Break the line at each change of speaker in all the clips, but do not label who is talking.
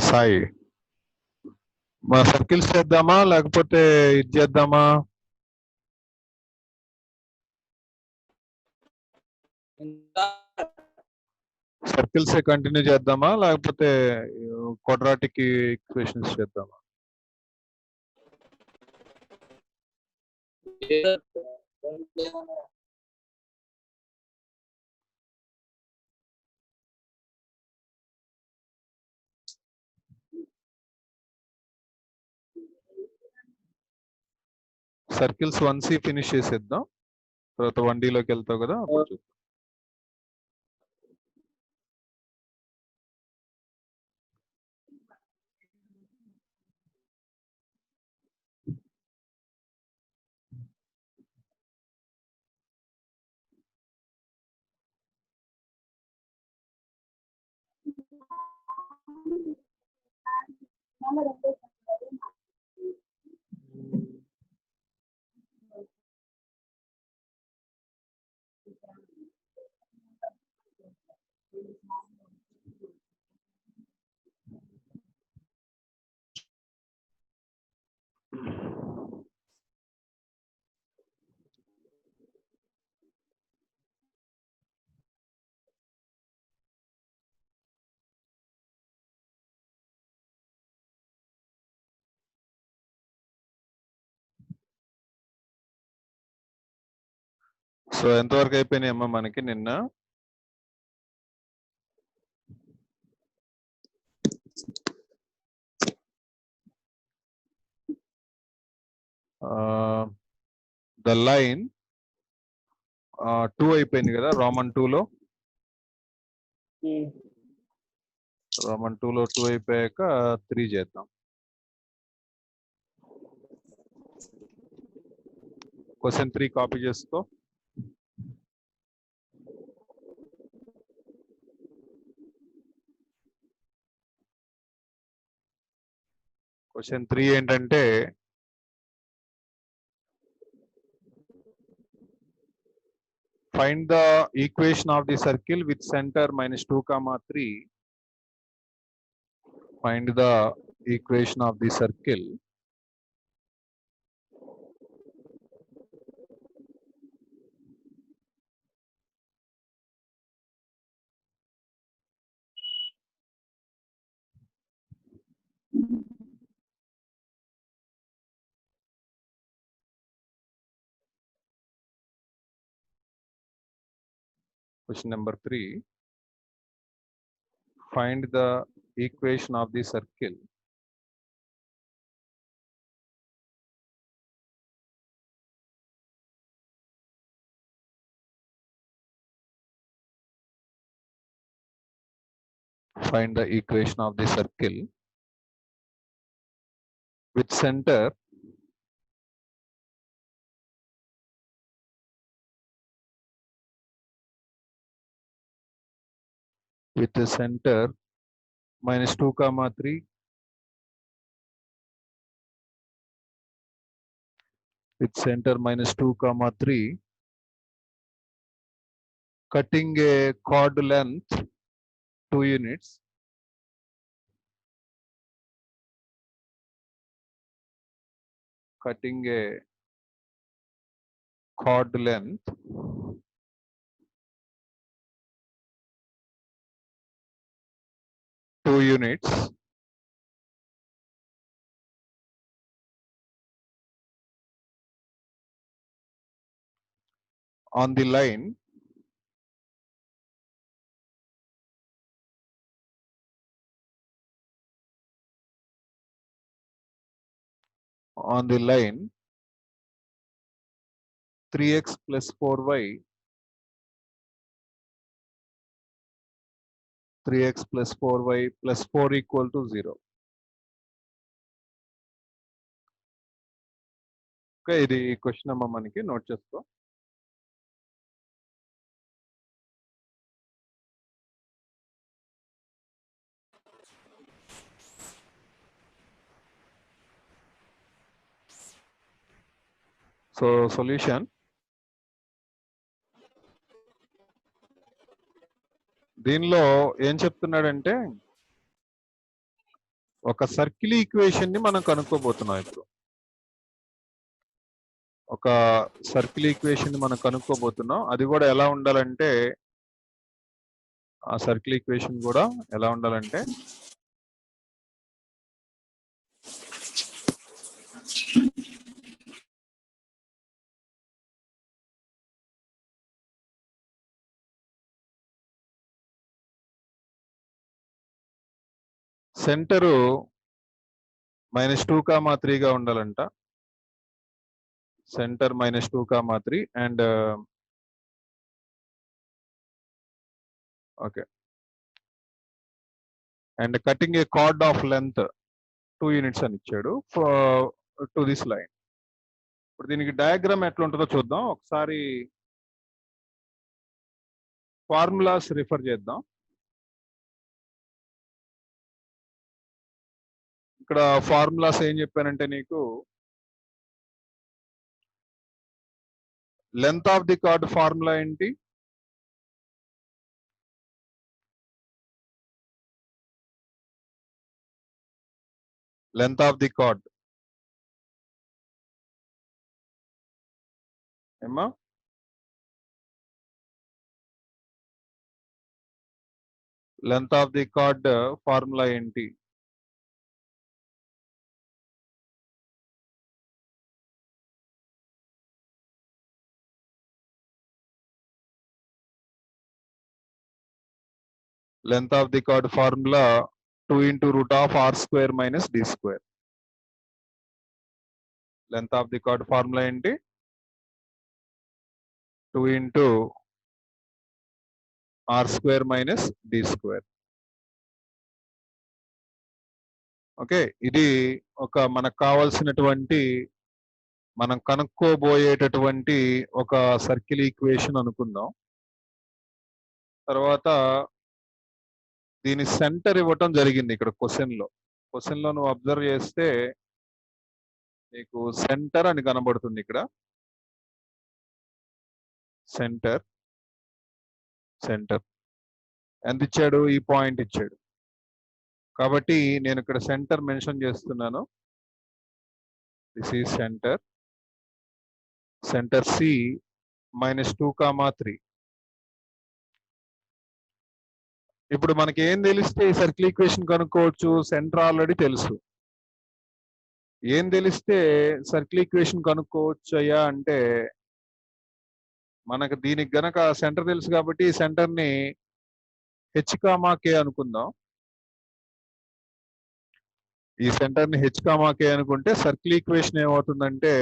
సాయి మా సర్కిల్స్ చేద్దామా లేకపోతే ఇది చేద్దామా? సర్కిల్స్ కంటిన్యూ చేద్దామా లేకపోతే క్వాడ్రాటిక్ ఈక్వేషన్స్ చేద్దామా? సర్కిల్స్ 1C ఫినిష్ చేసేద్దాం, తర్వాత 1Dలోకి వెళ్తావు కదా అప్పుడు చూద్దాం. సో ఎంతవరకు అయిపోయినాయమ్మా మనకి నిన్న? ద లైన్ 2 అయిపోయింది కదా రోమన్ 2లో. రోమన్ 2లో 2 అయిపోయాక 3 చేద్దాం. క్వశ్చన్ 3 కాపీ చేసుకో. క్వశ్చన్ 3 ఏంటంటే find the equation of the circle with centre -2, 3. Find the equation of the circle Question number 3. Find the equation of the circle with center minus 2 comma 3, with center minus 2 comma 3, cutting a chord length 2 units, cutting a chord length 2 units on the line on the line 3x plus 4y 3x plus 4y plus 4 equal to 0. Okay, ఇది question అమ్మ మనకి note చేసుకో. So solution, దీనిలో ఏం చెప్తున్నాడంటే ఒక circle equation ని మనం కనుక్కోబోతున్నాం. ఇప్పుడు ఒక సర్కిల్ ఈక్వేషన్ ని మనం కనుక్కోబోతున్నాం. అది కూడా ఎలా ఉండాలంటే, ఆ సర్కిల్ ఈక్వేషన్ కూడా ఎలా ఉండాలంటే సెంటరు -2, 3 గా ఉండాలంట. Centre -2, 3 and okay, and cutting A card of length 2 units అని ఇచ్చాడు టు దిస్ లైన్. ఇప్పుడు దీనికి డయాగ్రామ్ ఎట్లా ఉంటుందో చూద్దాం. ఒకసారి ఫార్ములాస్ రిఫర్ చేద్దాం. ఇక్కడ ఫార్ములాస్ ఏం చెప్పానంటే, నీకు length of the chord formula ఏంటి? లెంత్ ఆఫ్ ది కార్డ్ ఏమా? Length of the chord formula ఏంటి? Length of the chord formula 2 into root of r square minus d square. Length of the chord formula ఏంటి? 2 into r square minus d square. Okay, ఇది ఒక మనకు కావాల్సినటువంటి, మనం కనుక్కోబోయేటటువంటి ఒక circle equation అనుకుందాం. తర్వాత దీని సెంటర్ ఇవ్వటం జరిగింది ఇక్కడ క్వశ్చన్ లో నువ్వు అబ్జర్వ్ చేస్తే నీకు సెంటర్ అని కనబడుతుంది. ఇక్కడ సెంటర్ ఎంత ఇచ్చాడు? ఈ పాయింట్ ఇచ్చాడు. కాబట్టి నేను ఇక్కడ సెంటర్ మెన్షన్ చేస్తున్నాను. This is centre C -2, 3. ఇప్పుడు మనకి ఏం తెలిస్తే ఈ సర్కిల్ ఈక్వేషన్ కనుక్కోవచ్చు? సెంటర్ ఆల్రెడీ తెలుసు. ఏం తెలిస్తే సర్కిల్ ఈక్వేషన్ కనుక్కోవచ్చు అయ్యా అంటే, మనకు దీనికి గనక సెంటర్ తెలుసు కాబట్టి ఈ సెంటర్ ని హెచ్ కామా కే అనుకుందాం. ఈ సెంటర్ ని హెచ్ కామా కే అనుకుంటే సర్కిల్ ఈక్వేషన్ ఏమవుతుందంటే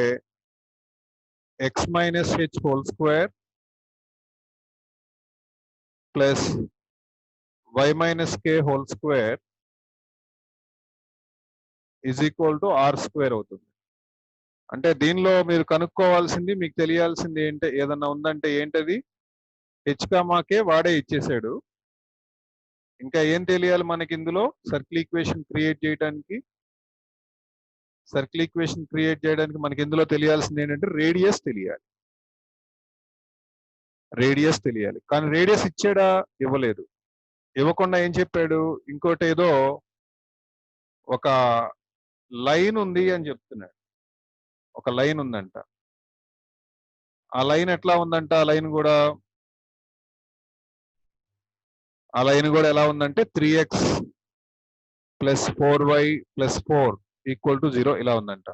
x minus h whole square plus y minus k whole square is equal to r square అవుతుంది. అంటే దీనిలో మీరు కనుక్కోవాల్సింది, మీకు తెలియాల్సింది ఏంటి, ఏదన్నా ఉందంటే ఏంటది, హెచ్ కామాకే వాడే ఇచ్చేసాడు. ఇంకా ఏం తెలియాలి మనకి ఇందులో? సర్కిల్ ఈక్వేషన్ క్రియేట్ చేయడానికి మనకి ఇందులో తెలియాల్సింది ఏంటంటే రేడియస్ తెలియాలి. కానీ రేడియస్ ఇచ్చాడా? ఇవ్వలేదు. ఇవ్వకుండా ఏం చెప్పాడు? ఇంకోటి ఏదో ఒక లైన్ ఉంది అని చెప్తున్నాడు. ఒక లైన్ ఉందంట. ఆ లైన్ ఎట్లా ఉందంట? ఆ లైన్ కూడా ఎలా ఉందంటే 3x plus 4y plus 4 equal to 0 ఇలా ఉందంట.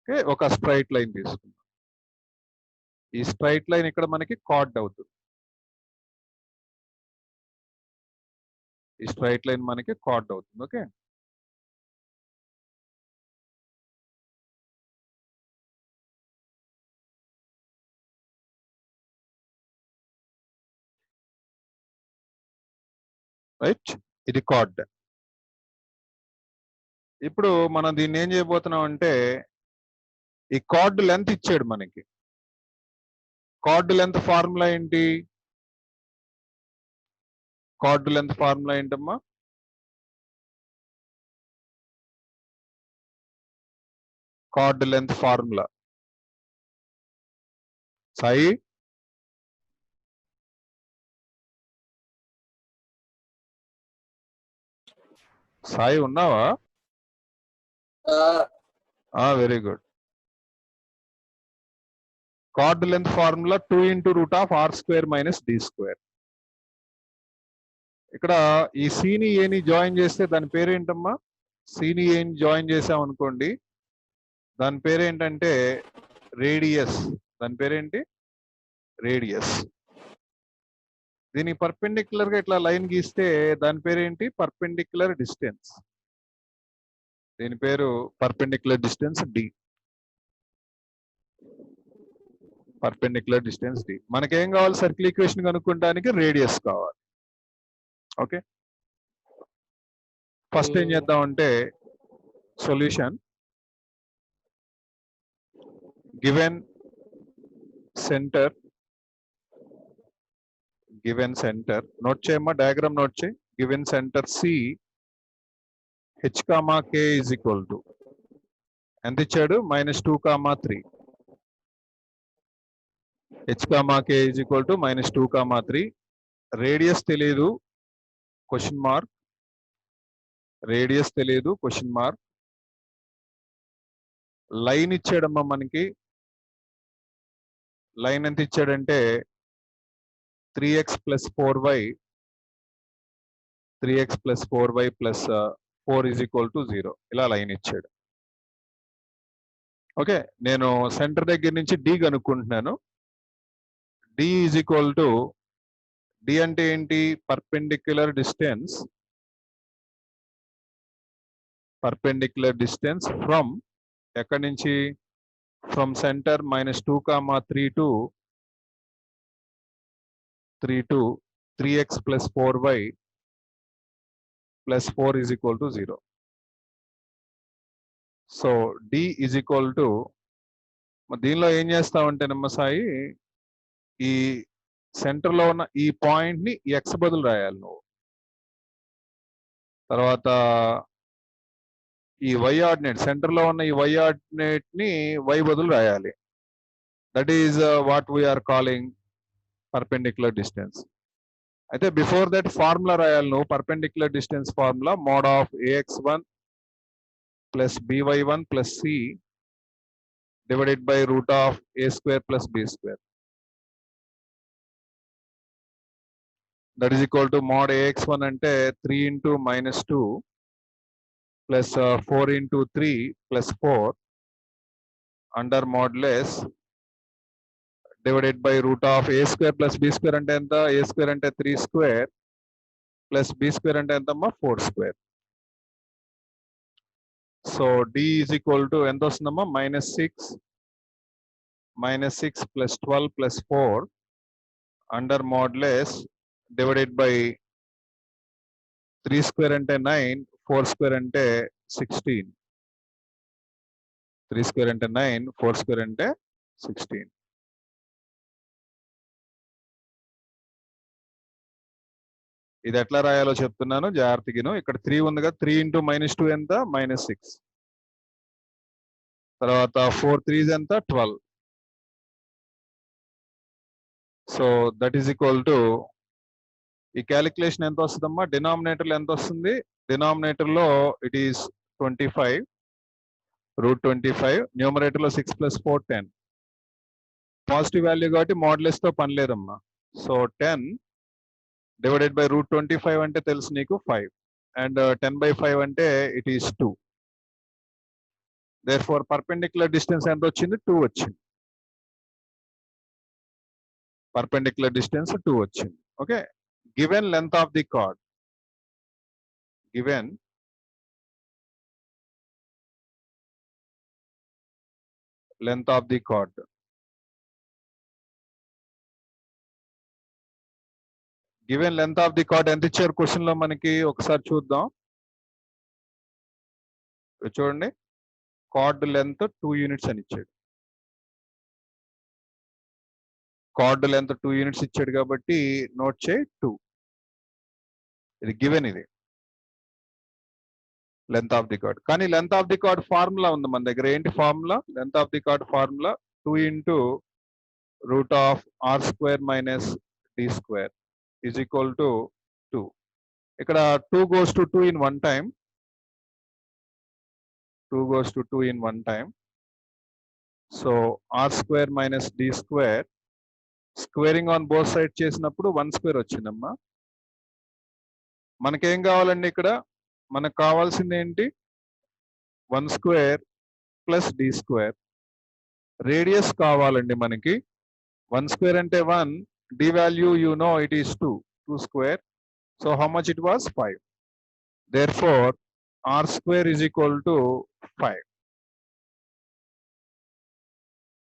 ఓకే, ఒక స్ట్రైట్ లైన్ తీసుకుందాం. ఈ స్ట్రైట్ లైన్ ఇక్కడ మనకి కార్డ్ అవుతుంది. ఓకే, రైట్, ఇది కార్డ్. ఇప్పుడు మనం దీన్ని ఏం చేయబోతున్నాం అంటే ఈ కార్డ్ లెంత్ ఇచ్చాడు మనకి. కార్డ్ లెంత్ ఫార్ములా ఏంటి? ఏంటమ్మా? కార్డ్ లెంత్ ఫార్ములా సాయి ఉన్నావా? Very good. Chord length formula 2 into root of r square minus d square. ఇక్కడ ఈ సిని ఏని జాయిన్ చేస్తే దాని పేరేంటమ్మా? సిని ఏని జాయిన్ చేసాం అనుకోండి, దాని పేరేంటంటే రేడియస్. దాని పేరేంటి? రేడియస్. దీనికి పర్పెండిక్యులర్ గా ఇట్లా లైన్ గీస్తే దాని పేరేంటి? Perpendicular distance. దీని పేరు పర్పెండిక్యులర్ డిస్టెన్స్ డి. మనకేం కావాలి? సర్కిల్ ఈక్వేషన్ కనుక్కోవడానికి రేడియస్ కావాలి. ఓకే, ఫస్ట్ ఏం చేద్దామంటే సొల్యూషన్ గివెన్ సెంటర్ నోట్ చేయమ్మా, డయాగ్రామ్ నోట్ చేయి. Given centre C H comma K is equal to ఎంత ఇచ్చాడు? -2, 3. H comma K is equal to -2, 3. Radius తెలియదు, క్వశ్చన్ మార్క్. లైన్ ఇచ్చాడమ్మా మనకి. లైన్ ఎంత ఇచ్చాడంటే 3x plus 4y plus 4 is equal to 0 ఇలా లైన్ ఇచ్చాడు. ఓకే, నేను సెంటర్ దగ్గర నుంచి డి కనుక్కుంటున్నాను. D is equal to, D అంటే ఏంటి? పర్పెండిక్యులర్ డిస్టెన్స్ ఫ్రమ్ ఎక్కడి నుంచి? From centre -2, 3 to 3x plus 4y plus 4 is equal to 0. So D is equal to, దీనిలో ఏం చేస్తామంటే నమ్మసాయి, ఈ సెంటర్ లో ఉన్న ఈ పాయింట్ ని ఎక్స్ బదులు రాయాలి నువ్వు. తర్వాత ఈ వై ఆర్డినేట్, సెంటర్ లో ఉన్న ఈ వై ఆర్డినేట్ ని వై బదులు రాయాలి. That is what we are calling perpendicular distance. అయితే బిఫోర్ దట్ ఫార్ములా రాయాలి నువ్వు. Perpendicular distance formula mod of ax1 plus by1 plus c divided by root of a² plus b². That is equal to mod ax1 అంటే 3 into -2 plus 4 into 3 plus 4 under modulus divided by root of a square plus b square అంటే ఎంత? a square అంటే 3 square plus b square అంటే ఎంతమ్మా? 4 square. So d is equal to ఎంత వస్తుందమ్మా? minus 6 plus 12 plus 4 under modulus divided by 3 square అంటే 9, 4 square అంటే 16. 3 square అంటే 9, 4 square అంటే 16. ఇది ఎట్లా రాయాలో చెప్తున్నాను జాగ్రత్తగా. ఇక్కడ 3 ఉంది కదా, 3 into -2 ఎంత? -6. తర్వాత 4 3s ఎంత? 12. So that is equal to, ఈ క్యాలిక్యులేషన్ ఎంత వస్తుందమ్మా? డినామినేటర్లో ఎంత వస్తుంది? డినామినేటర్లో ఇట్ ఈస్ 25 √25, న్యూమరేటర్లో 6 + 4 10. పాజిటివ్ వాల్యూ కాబట్టి మోడ్యులస్ తో పని లేదమ్మా. సో 10 divided by √25 అంటే తెలుసు నీకు 5, and 10/5 అంటే it is 2. therefore perpendicular distance ఎంత వచ్చింది? 2 వచ్చింది. perpendicular distance 2 వచ్చింది. Okay, given length of the chord, given length of the chord, given length of the chord ఎంత ఇచ్చారు క్వశ్చన్ లో మనకి? ఒకసారి చూద్దాం. చూడండి, chord length 2 units అని ఇచ్చాడు. chord length 2 units ఇచ్చాడు కాబట్టి నోట్ చేయి 2. ఇది గివెన్, ఇది లెంత్ ఆఫ్ ది కార్డ్. కానీ length of the chord formula ఉంది మన దగ్గర. ఏంటి formula? Length of the chord formula 2 into √r² - d² is equal to 2. ఇక్కడ 2 goes to 2 in one time. 2 goes to 2 in one time. So r² - d², squaring on both side చేసినప్పుడు 1² వచ్చిందమ్మా. మనకేం కావాలండి ఇక్కడ? మనకు కావాల్సింది ఏంటి? 1² + d². రేడియస్ కావాలండి మనకి. 1² అంటే 1, d value you know it is 2². So how much it was? 5. therefore r² is equal to 5.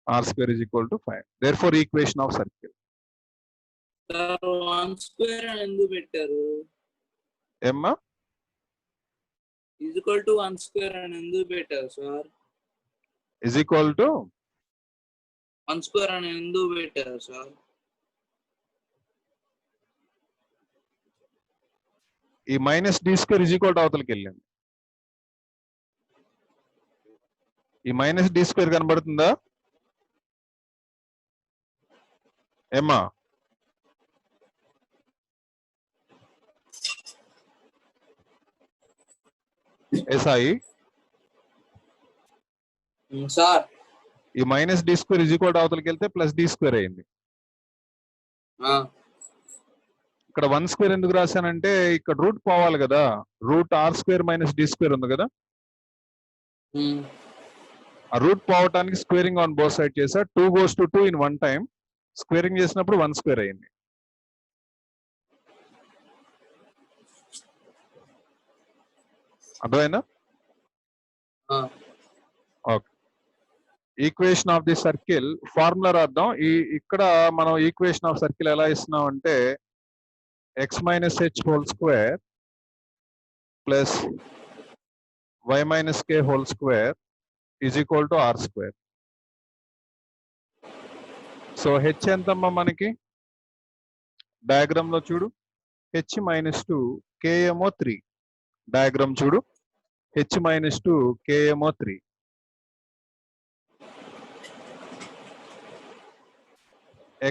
r² is equal to 5. therefore equation of circle.
Sir 1² అని ఎందుకు పెట్టారు?
ఏమ్మా?
= 1² అని ఎందుకు పెట్టారు సార్?
is equal to
1² అని ఎందుకు పెట్టారు సార్?
ఈ -d² is equal to అవతలకి వెళ్ళింది. ఈ -d² కనబడుతుందా ఏమ్మా? సాయి,
సార్
ఈ -d² is equal to అవతలకి వెళ్తే +d² అయింది. ఇక్కడ 1² ఎందుకు రాశానంటే ఇక్కడ రూట్ పోవాలి కదా. √r² - d² ఉంది కదా, ఆ రూట్ పోవటానికి స్క్వేరింగ్ ఆన్ బోత్ సైడ్ చేసా. 2 goes to 2 in one time. Squaring చేసినప్పుడు 1² అయింది. అర్థమైందా? Okay, equation of the circle formula రాద్దాం. ఇక్కడ మనం ఈక్వేషన్ ఆఫ్ సర్కిల్ ఎలా ఇస్తున్నాం అంటే x - h² + y - k² is equal to r². So h ఎంతమ్మా మనకి? డయాగ్రామ్ లో చూడు, h - 2, k ఏమో 3. డయాగ్రామ్ చూడు, h - 2, k ఏమో 3.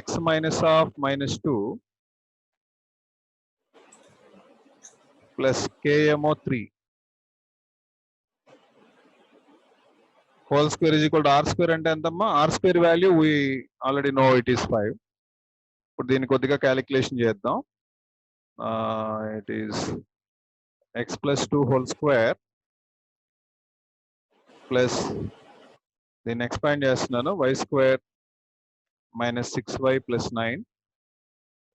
x - -2 plus k ఏమో 3 whole square is equal to r² అంటే ఎంతమ్మా? r² value we already know it is 5. ఇప్పుడు దీన్ని కొద్దిగా క్యాలిక్యులేషన్ చేద్దాం. It is x + 2 whole square plus దీన్ని ఎక్స్పాండ్ చేస్తున్నాను y² minus 6y plus 9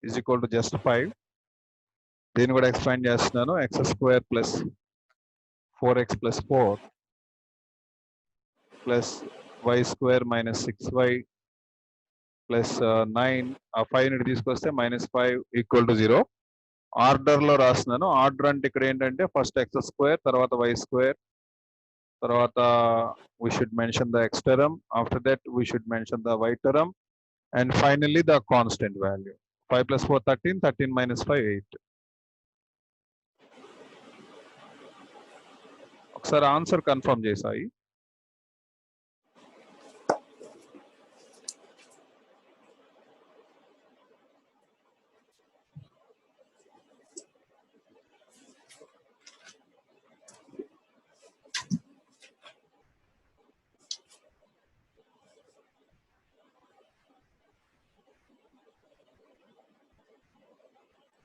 is equal to just 5. దీన్ని కూడా ఎక్స్పాండ్ చేస్తున్నాను. x square plus 4x plus 4 plus y square minus 6y plus 9. ఆ 5 తీసుకొస్తే minus 5 equal to 0. ఆర్డర్లో రాస్తున్నాను. ఆర్డర్ అంటే ఇక్కడ ఏంటంటే ఫస్ట్ x square, తర్వాత y square, తర్వాత we should mention the x term. After that we should mention the y term, and finally the constant value. 5 plus 4 13, 13 minus 5 8. ఒకసారి ఆన్సర్ కన్ఫర్మ్ చేసాయి.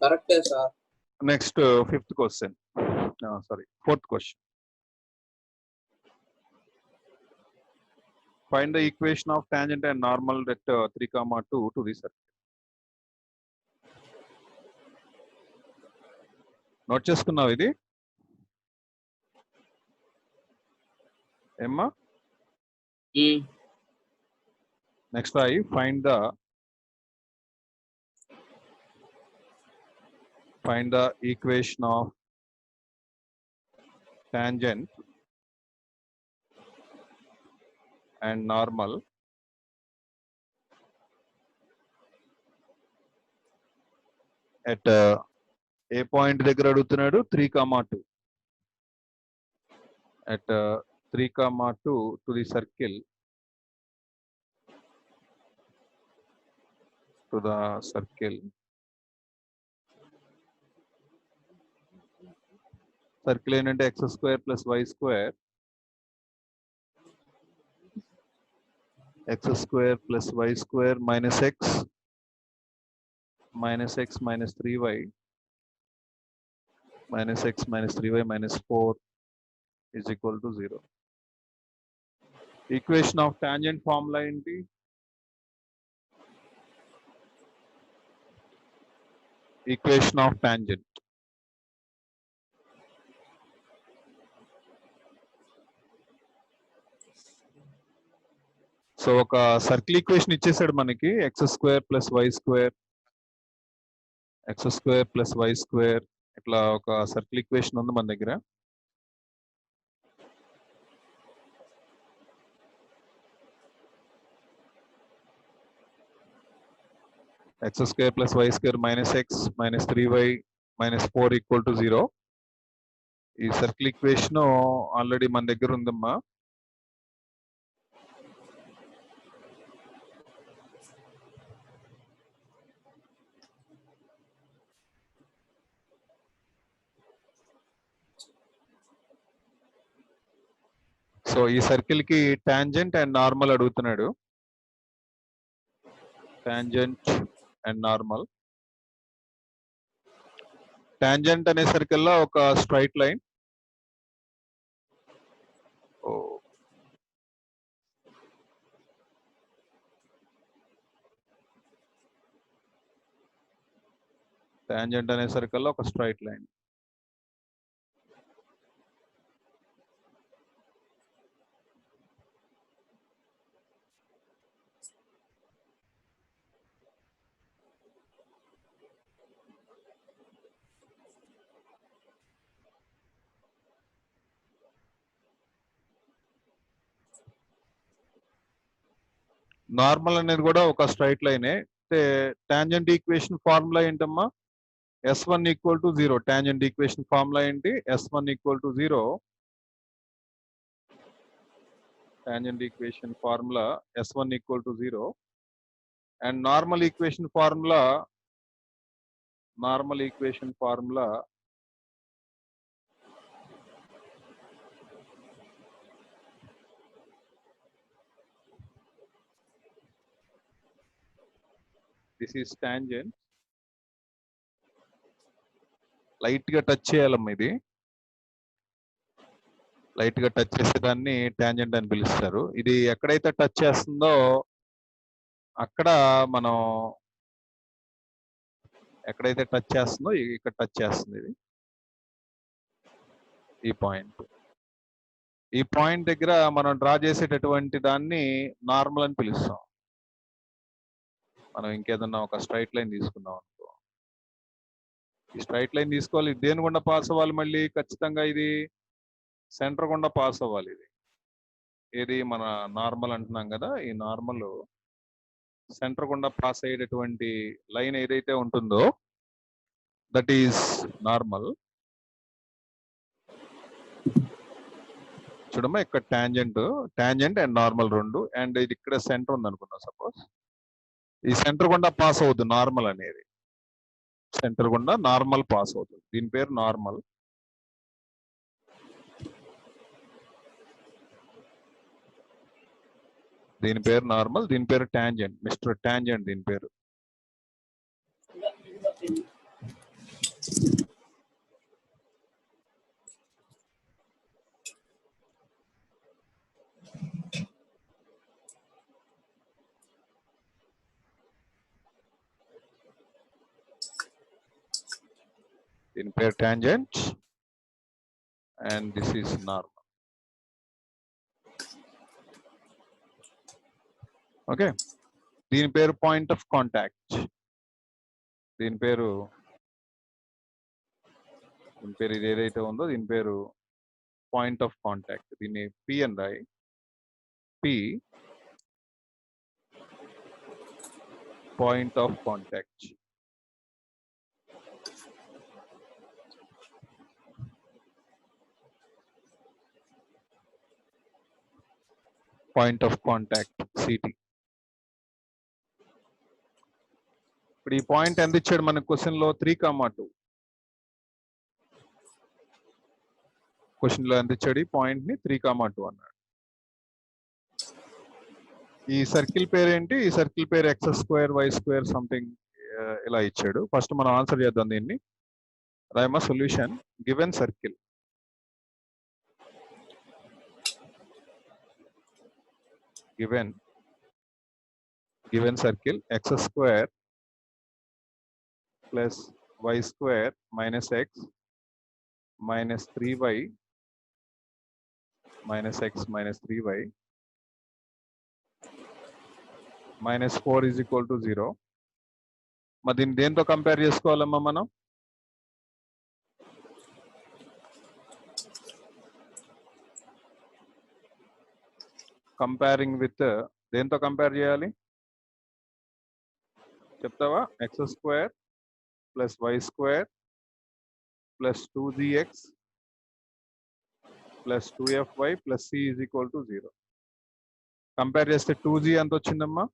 కరెక్టే sir.
Next fifth question, sorry fourth question. Find the equation of tangent and normal at 3, 2 to the circle. Note చేసుకున్నావు ఇది ఏమ్మా? Next I find the equation of tangent and normal at A point దగ్గర అడుగుతున్నాడు? 3, 2. at 3, 2 to the circle, circle ఏంటంటే x square plus y square, x square plus y square minus x minus 3y minus x minus 3y minus 4 is equal to 0. Equation of tangent formula ఏంటి? Equation of tangent. So ఒక circle equation ఇచ్చేసాడు మనకి, x square plus y square, x square plus y square, ఇట్లా ఒక circle equation ఉంది మన దగ్గర. x square plus y square minus x minus 3y minus 4 equal to 0. ఈ సర్కిల్ ఈక్వేషన్ ఆల్రెడీ మన దగ్గర ఉందమ్మా. సో ఈ సర్కిల్ కి టాంజెంట్ అండ్ నార్మల్ అడుగుతున్నాడు. Tangent and normal. టాంజెంట్ అనే సర్కిల్ లో ఒక స్ట్రైట్ లైన్, టాంజెంట్ అనే సర్కిల్ లో ఒక స్ట్రైట్ లైన్. నార్మల్ అనేది కూడా ఒక స్ట్రైట్ లైనే. అంటే టాంజెంట్ ఈక్వేషన్ ఫార్ములా ఏంటమ్మా? S1 equal to 0. Tangent equation formula ఏంటి? S1 equal to 0. Tangent equation formula S1 equal to 0. And normal equation formula this is tangent. Light గా touch చేయాలమ్మా, ఇది light గా టచ్ చేసేదాన్ని టాంజెంట్ అని పిలుస్తారు. ఇది ఎక్కడైతే టచ్ చేస్తుందో అక్కడ మనం ఎక్కడైతే టచ్ చేస్తుందో ఇక్కడ టచ్ చేస్తుంది ఇది ఈ పాయింట్. ఈ పాయింట్ దగ్గర మనం డ్రా చేసేటటువంటి దాన్ని నార్మల్ అని పిలుస్తాం. మనం ఇంకేదన్నా ఒక స్ట్రైట్ లైన్ తీసుకున్నాం అనుకో, ఈ స్ట్రైట్ లైన్ తీసుకోవాలి. దేని గుండా పాస్ అవ్వాలి? మళ్ళీ ఖచ్చితంగా ఇది సెంటర్ గుండా పాస్ అవ్వాలి. ఇది ఏది మన నార్మల్ అంటున్నాం కదా, ఈ నార్మల్ సెంటర్ గుండా పాస్ అయ్యేటటువంటి లైన్ ఏదైతే ఉంటుందో దట్ ఈస్ నార్మల్. చూడమ్మా, ఇక్కడ టాంజెంట్ అండ్ నార్మల్ రెండు, అండ్ ఇది ఇక్కడ సెంటర్ ఉంది అనుకున్నా. సపోజ్ ఈ సెంటర్ గుండా పాస్ అవుతుంది నార్మల్ అనేది, సెంటర్ గుండా నార్మల్ పాస్ అవుతుంది. దీని పేరు నార్మల్. దీని పేరు నార్మల్, దీని పేరు టాంజెంట్, మిస్టర్ టాంజెంట్ దీని పేరు. దీని పేరు tangent and this is normal. Okay, దీని పేరు పాయింట్ ఆఫ్ కాంటాక్ట్. దీని పేరు ఇది ఏదైతే ఉందో దీని పేరు పాయింట్ ఆఫ్ కాంటాక్ట్. దీన్ని పి అని రాయి. P point of contact. Point of contact city. ఇప్పుడు ఈ పాయింట్ ఎంత ఇచ్చాడు మనకు క్వశ్చన్ లో? 3,2. క్వశ్చన్ లో ఎంత ఇచ్చాడు? ఈ పాయింట్ ని 3,2 అన్నాడు. ఈ సర్కిల్ పేరు ఏంటి? ఈ సర్కిల్ పేరు x² y² సంథింగ్ ఇలా ఇచ్చాడు. ఫస్ట్ మనం ఆన్సర్ చేద్దాం దీన్ని. రాయమా solution. Given circle, given circle x² plus y² minus x minus 3y minus x minus 3y minus 4 is equal to 0. మరి దీన్ని దేంతో కంపేర్ చేసుకోవాలమ్మా మనం? కంపేరింగ్ విత్ దేంతో కంపేర్ చేయాలి చెప్తావా? x² plus y² plus 2gx plus 2fy plus c is equal to 0. Compare చేస్తే 2g ఎంత వచ్చిందమ్మా?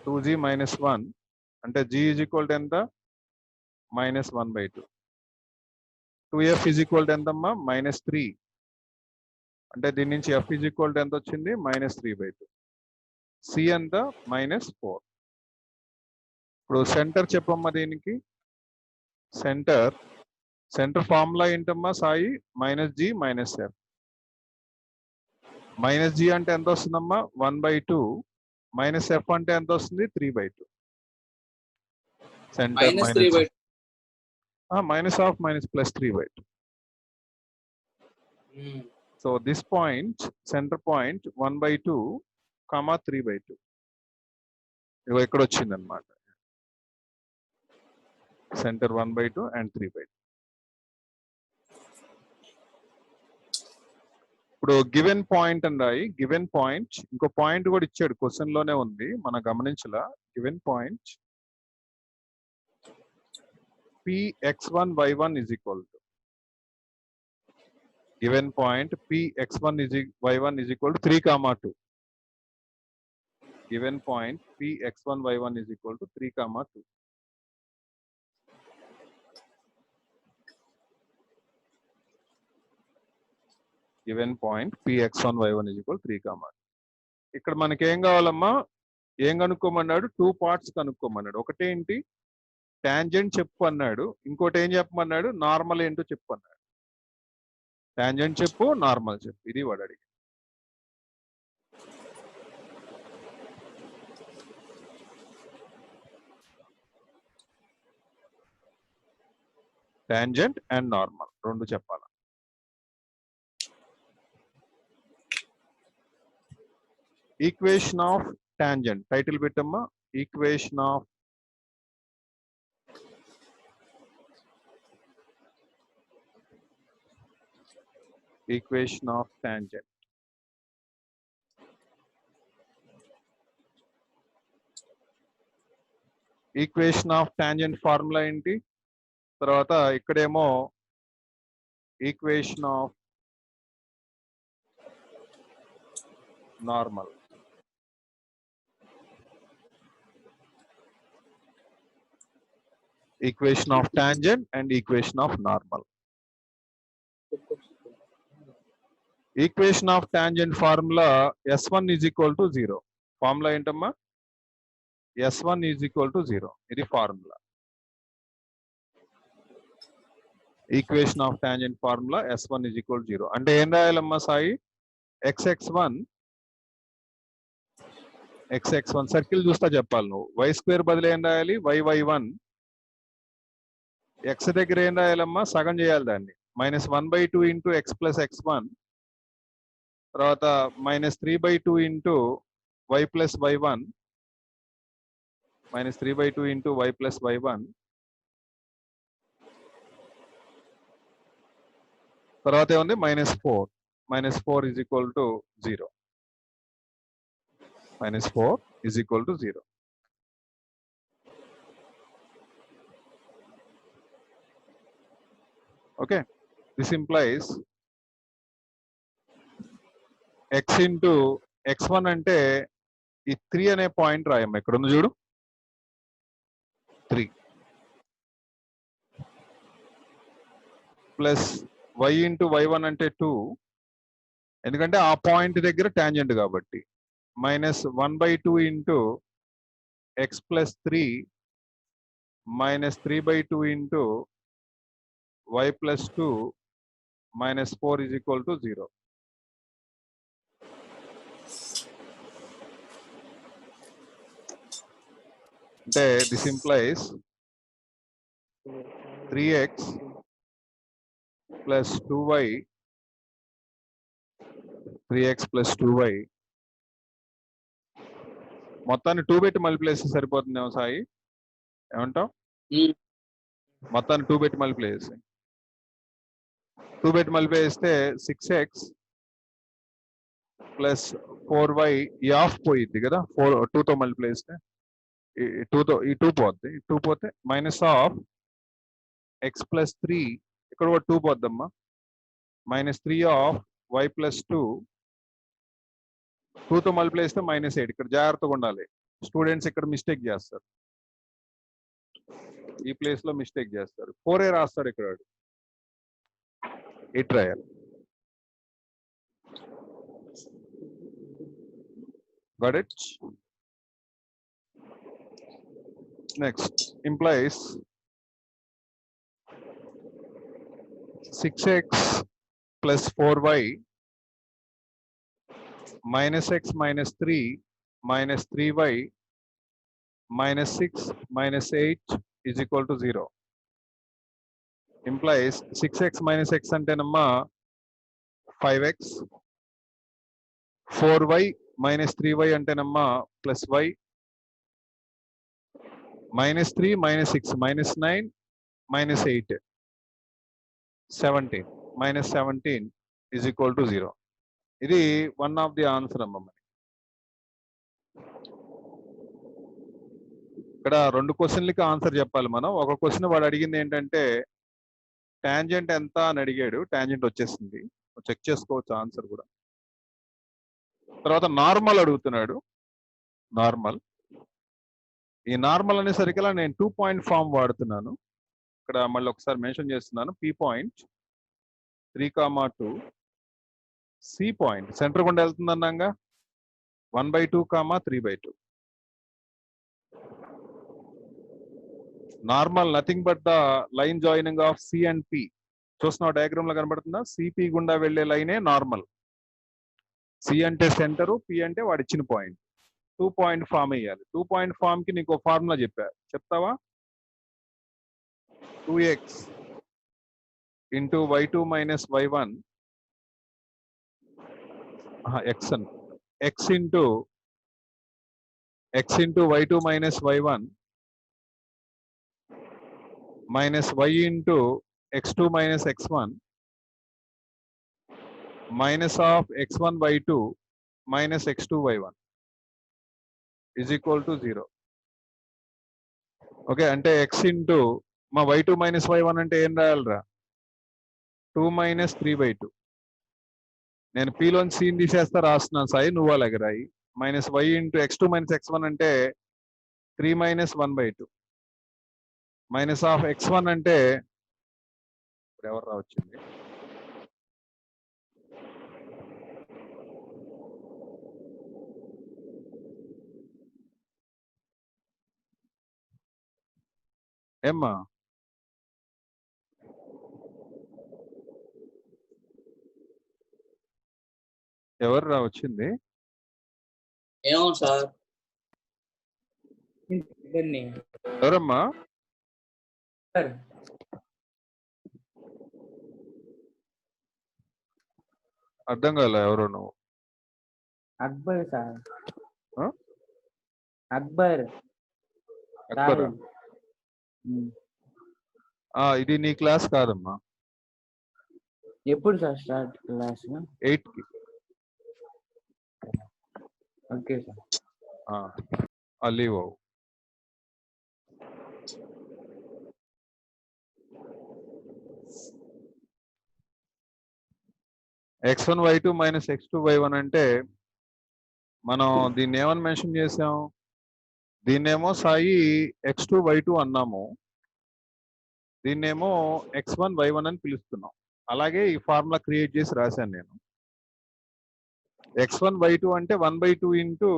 2g minus 1 అంటే g is equal to ఎంత? minus 1/2. 2f is equal to ఎంతమ్మా? minus 3 అంటే దీని నుంచి f is equal to ఎంత వచ్చింది? minus 3/2. c ఎంత? minus 4. ఇప్పుడు సెంటర్ చెప్పమ్మా దీనికి. సెంటర్ ఫార్ములా ఏంటమ్మా Sai? Minus g minus f. Minus g అంటే ఎంత వస్తుందమ్మా? 1/2. మైనస్ ఎఫ్ అంటే ఎంత వస్తుంది? 3/2. Centre minus of minus plus 3/2. So this point, centre point 1/2, 3/2 ఇగో ఇక్కడ వచ్చింది అనమాట. Centre 1/2 and 3/2. ఇప్పుడు గివెన్ పాయింట్ అని రాయి. గివెన్ పాయింట్, ఇంకో పాయింట్ కూడా ఇచ్చాడు క్వశ్చన్ లోనే ఉంది, మనం గమనించలా. Given point px1 y1 is equal to, given point px1 y1 is equal to 3,2. Given point px1 y1 is equal to 3,2. Given point px1 y1 is equal to 3,2. ఇక్కడ మనకి ఏం కావాలమ్మా? ఏం కనుక్కోమన్నాడు? 2 parts కనుక్కోమన్నాడు. ఒకటేంటి? టాంజెంట్ చెప్పు అన్నాడు. ఇంకోటి ఏం చెప్పమన్నాడు? నార్మల్ ఏంటో చెప్పు అన్నాడు. టాంజెంట్ చెప్పు, నార్మల్ చెప్పు, ఇది వాడు అడిగి. టాంజెంట్ అండ్ నార్మల్ రెండు చెప్పాలి. ఈక్వేషన్ ఆఫ్ టాంజెంట్ టైటిల్ పెట్టమ్మా. Equation of tangent. Equation of tangent formula ఏంటి? తర్వాత ఇక్కడేమో equation of normal. Equation of tangent and equation of normal. Equation of tangent formula S1 is equal to 0. Formula ఏంటమ్మా? S1 is equal to 0. ఇది formula. Equation of tangent formula S1 is equal to 0. అంటే ఏం రాయాలమ్మా Sai? xx1 circle చూస్తా చెప్పాలి నువ్వు. y² బదులు ఏం రాయాలి? y1. x దగ్గర ఏం రాయాలమ్మా? సగం చేయాలి దాన్ని. -1/2 ఇంటూ x ప్లస్ x1. తర్వాత -3/2 into y plus y1. -3/2 into y plus y1. తర్వాత ఏముంది? -4. -4 is equal to 0. -4 is equal to 0. Okay, this implies x into x1 అంటే ఈ 3 అనే పాయింట్ రాయమ్మ. ఇక్కడ ఉంది చూడు 3 ప్లస్ y ఇంటూ y1 అంటే 2. ఎందుకంటే ఆ పాయింట్ దగ్గర టాంజెంట్ కాబట్టి. -1/2 into x plus 3 -3/2 into y plus 2 -4 is equal to 0. అంటే this implies 3x plus 2y 3x plus 2y మొత్తాన్ని 2 పెట్టి మల్టిప్లై చేస్తే సరిపోతుందేమో సాయి, ఏమంటావు? మొత్తాన్ని 2 పెట్టి మల్టిప్లై చేసి 2 పెట్టి మల్టిప్లై చేస్తే 6x ప్లస్ 4y ఈ ఆఫ్ పోయిద్ది కదా, 2తో మల్టిప్లై చేస్తే ఈ 2 పోద్ది. 2 పోతే మైనస్ ఆఫ్ x ప్లస్ 3 ఇక్కడ కూడా 2 పోద్దమ్మా. -3 ఆఫ్ y ప్లస్ 2 2తో మల్టిప్లై చేస్తే -8. ఇక్కడ జాగ్రత్తగా ఉండాలి, స్టూడెంట్స్ ఇక్కడ మిస్టేక్ చేస్తారు, ఈ ప్లేస్ లో మిస్టేక్ చేస్తారు. 4 రాస్తాడు ఇక్కడ, ఇట్ రాయాలి. Got it? Next implies 6x plus 4y minus x minus 3 minus 3y minus 6 minus 8 is equal to 0. Implies 6x minus x antenamma 5x, 4y minus 3y antenamma plus y, -3 -6 -9 -8 17 -17 is equal to 0. ఇది one of the answer అమ్మ. ఇక్కడ 2 క్వశ్చన్లకి answer చెప్పాలి మనం. ఒక question వాడు అడిగింది ఏంటంటే tangent ఎంత అని అడిగాడు, టాంజెంట్ వచ్చేసింది, చెక్ చేసుకోవచ్చు ఆన్సర్ కూడా. తర్వాత నార్మల్ అడుగుతున్నాడు. నార్మల్, ఈ నార్మల్ అనేసరికల్లా నేను 2 పాయింట్ ఫామ్ వాడుతున్నాను. ఇక్కడ మళ్ళీ ఒకసారి మెన్షన్ చేస్తున్నాను. P point 3,2, C point centre గుండా వెళ్తుంది అన్నాగా 1/2, 3/2. Normal nothing but the line joining of C and P. చూస్తున్నావు డయాగ్రామ్ లో కనబడుతుందా? CP గుండా వెళ్లే లైనే నార్మల్. C అంటే సెంటరు, P అంటే వాడు ఇచ్చిన పాయింట్. 2 పాయింట్ ఫామ్ అయ్యాలి. 2 పాయింట్ ఫామ్ కి నీకు ఫార్ములా చెప్తావా? 2x into y2 minus y1 xn x into y2 minus y1 minus y into x2 minus x1 minus of x1 y2 minus x2 y1 is equal to 0. Okay, అంటే x into మా y2 minus y1 అంటే ఏం రాయాలరా? 2 minus 3/2. నేను పీలోని scene తీసేస్తా రాస్తున్నాను సాయి, నువ్వు అలాగే రాయి. Minus y into x2 minus x1 అంటే 3 మైనస్ 1/2 మైనస్ ఆఫ్ x1 అంటే ఇప్పుడు ఎవరు రావచ్చింది? ఏమ్మా ఎవరు రావచ్చింది?
ఏమో సార్.
ఎవరమ్మా? అర్థం కాలే, ఎవరు నువ్వు?
అక్బర్ సార్.
ఆ?
అక్బర్.
అక్బరా? ఇది నీ క్లాస్ కాదమ్మా.
ఎప్పుడు సార్ స్టార్ట్ క్లాస్?
8 కి.
Okay sir.
Leave x1 y2 minus x2 y1 అంటే మనం దీన్ని ఏమని మెన్షన్ చేసాం? దీన్నేమో సాయి x2 y2 అన్నాము, దీన్నేమో x1 y1 అని పిలుస్తున్నాం. అలాగే ఈ ఫార్ములా క్రియేట్ చేసి రాశాను నేను. x1 y2 అంటే 1/2 ఇంటూ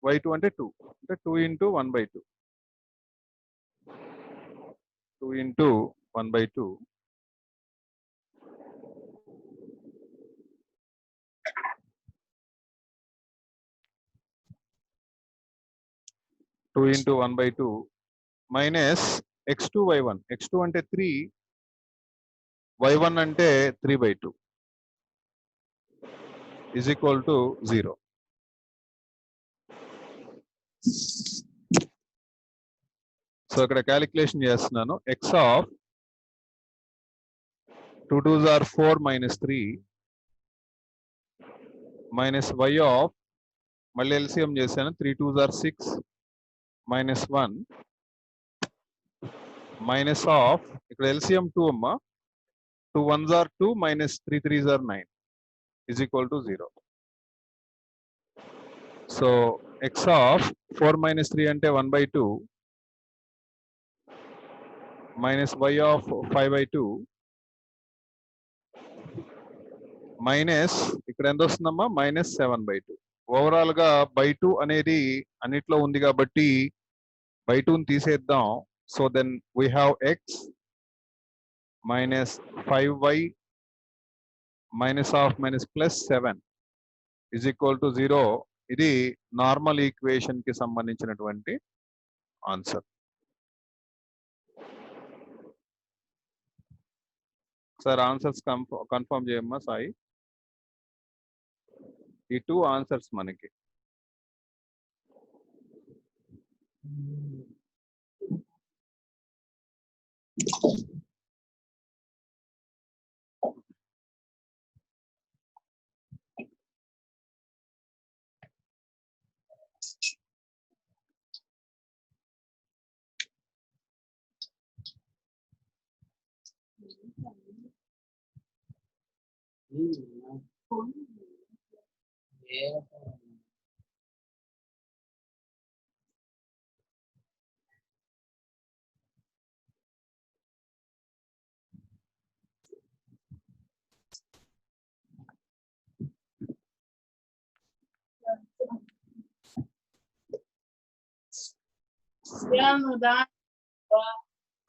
y2 అంటే 2, అంటే 2 into 1/2, 2 into 1/2 2 into 1/2 minus x2 y1. x2 అంటే 3, y1 అంటే 3/2 is equal to 0. సో ఇక్కడ క్యాలిక్యులేషన్ చేస్తున్నాను. x of 2 2s are 4 minus 3 minus y of, మళ్ళీ ఎల్సిఎం చేశాను, 3 2s are 6 minus 1 minus of, ఇక్కడ ఎల్సిఎం 2 అమ్మా, 2 1s are 2 minus 3 3s are 9 is equal to 0. So x of 4 minus 3 అంటే 1/2 minus y of 5/2 minus ఇక్కడ ఎంత వస్తుందమ్మా? Minus 7/2. Overall గా by2 అనేది అన్నిట్లో ఉంది కాబట్టి by2ని తీసేద్దాం. So then we have x minus 5y minus of minus plus 7 is equal to 0. ఇది నార్మల్ ఈక్వేషన్ కి సంబంధించినటువంటి ఆన్సర్. సార్ ఆన్సర్స్ కన్ఫర్మ్ చేయమ్మా సాయి. ఈ 2 ఆన్సర్స్ మనకి.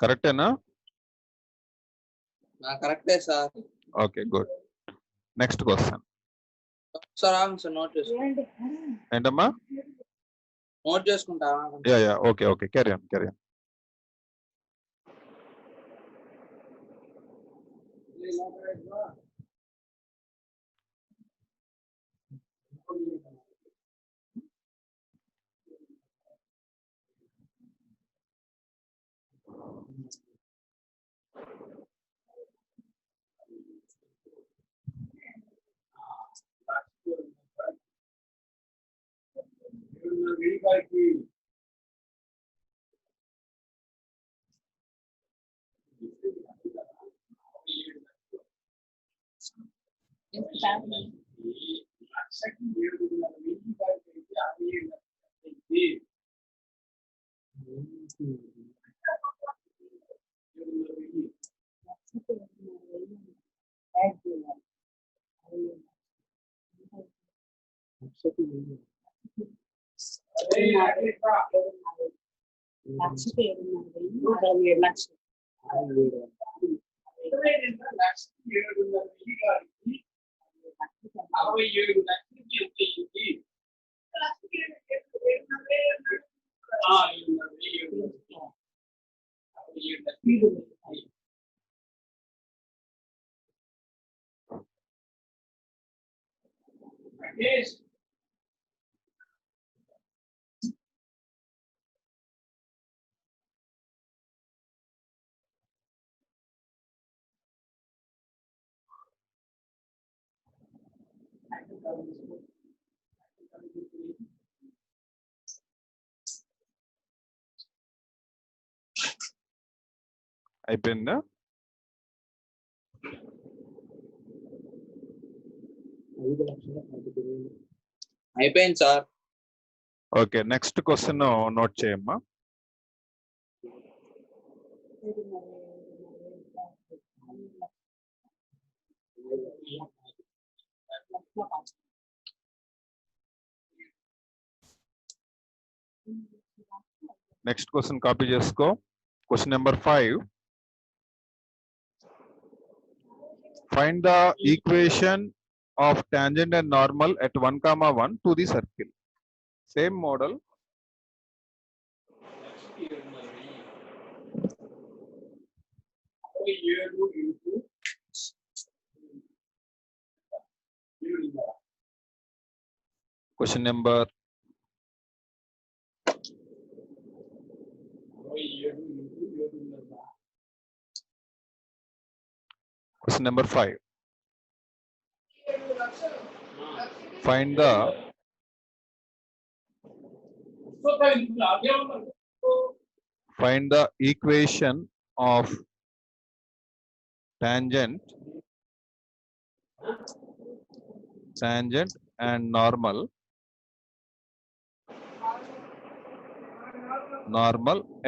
కరెక్టేనా?
కరెక్టే sir.
Okay, good. Next question.
Sir answer note చేసుకోండి.
ఏంటమ్మా?
నోట్ చేసుకుంటా.
Yeah okay okay, carry on. అయిపోయిందా?
అయిపోయింది sir.
Okay, next question note చేయమ్మా. నెక్స్ట్ క్వశ్చన్ కాపీ చేసుకో. Question number 5. Find the equation of tangent and normal at 1, 1 to the circle. Same model. Question number 5. Find the equation of tangent and normal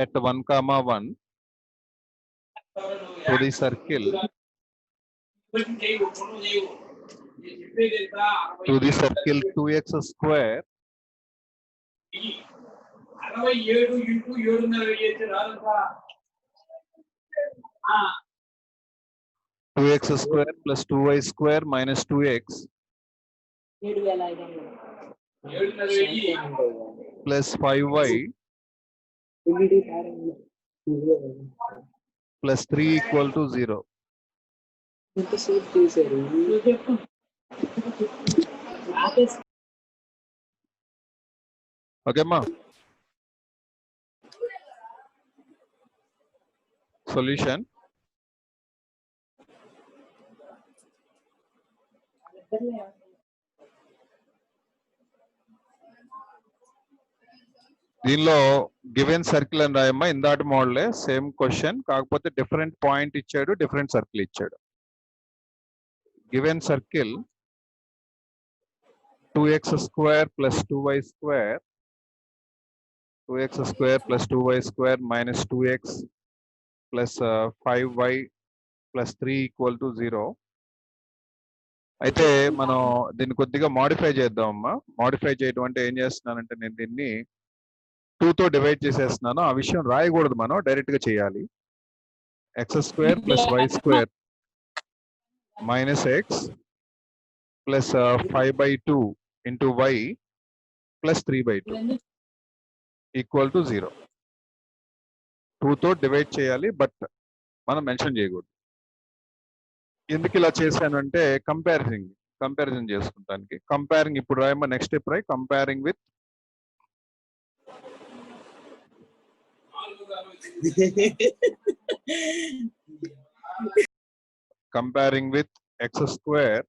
at 1, 1 to the circle 2x square 2x square plus 2y square minus 2x plus 5y plus 3 equal to 0. Okay, ma. Solution. దీనిలో given circle అని రాయమ్మా. ఇందాటి మోడలే, same question, కాకపోతే different point ఇచ్చాడు, different circle ఇచ్చాడు. Given circle 2x square plus 2y square 2x square plus 2y square minus 2x plus 5y plus 3 equal to 0. అయితే మనం దీన్ని కొద్దిగా modify చేద్దామమ్మా. Modify చేయడం అంటే ఏం చేస్తున్నానంటే, నేను దీన్ని 2తో డివైడ్ చేసేస్తున్నాను. ఆ విషయం రాయకూడదు, మనం డైరెక్ట్ గా చేయాలి. x square plus y square minus x plus 5/2 into y plus 3/2 equal to 0. 2తో డివైడ్ చేయాలి, బట్ మనం మెన్షన్ చేయకూడదు. ఎందుకు ఇలా చేశానంటే కంపారిజన్ చేసుకుంటానికి. కంపేరింగ్ ఇప్పుడు రాయమ్మా, నెక్స్ట్ స్టెప్ రాయి. Comparing with x square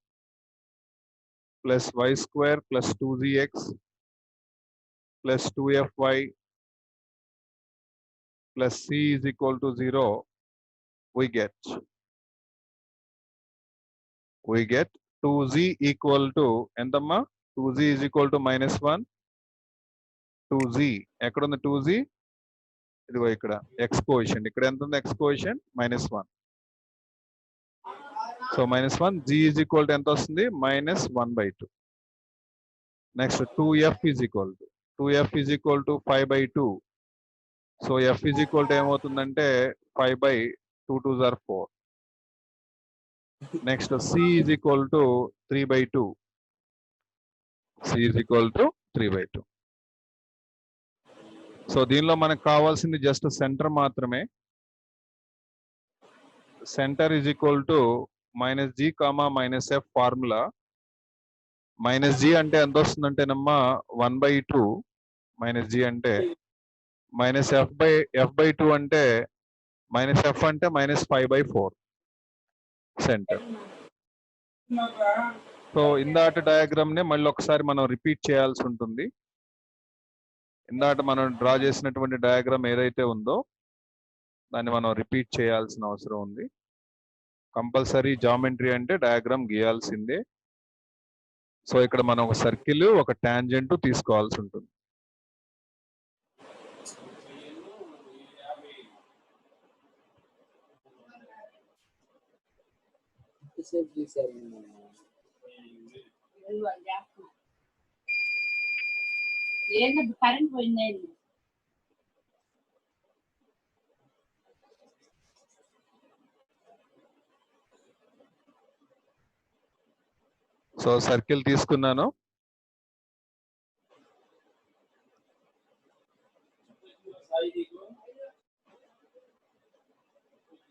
plus y square plus 2zx plus 2fy plus c is equal to 0. We get 2z equal to ఎంతమ్మా? 2z is equal to -1. 2z ఎక్కడ ఉంది? 2z ఇదిగో ఇక్కడ x coefficient. ఇక్కడ ఎంత ఉంది? x coefficient -1. So -1. z is equal to ఎంత వస్తుంది? -1/2. Next 2f is equal to 5/2. So f is equal to ఏమవుతుందంటే 5/2 2s are 4. Next c is equal to 3/2. c is equal to 3/2. So దీనిలో మనకు కావాల్సింది just centre మాత్రమే. Centre is equal to -g, -f formula. -g అంటే ఎంత వస్తుందంటేనమ్మా 1/2. -g అంటే -f/2 అంటే -f అంటే -5/4 సెంటర్. సో ఇందాట డయాగ్రామ్ నే మళ్ళీ ఒకసారి మనం రిపీట్ చేయాల్సి ఉంటుంది. ఇందాట మనం డ్రా చేసినటువంటి డయాగ్రామ్ ఏదైతే ఉందో దాన్ని మనం రిపీట్ చేయాల్సిన అవసరం ఉంది. కంపల్సరీ జామెట్రీ అంటే డయాగ్రామ్ గీయాల్సిందే. సో ఇక్కడ మనం ఒక సర్కిల్, ఒక టాంజెంట్ తీసుకోవాల్సి ఉంటుంది.
కరెంట్ పోయింది.
సో సర్కిల్ తీసుకున్నాను.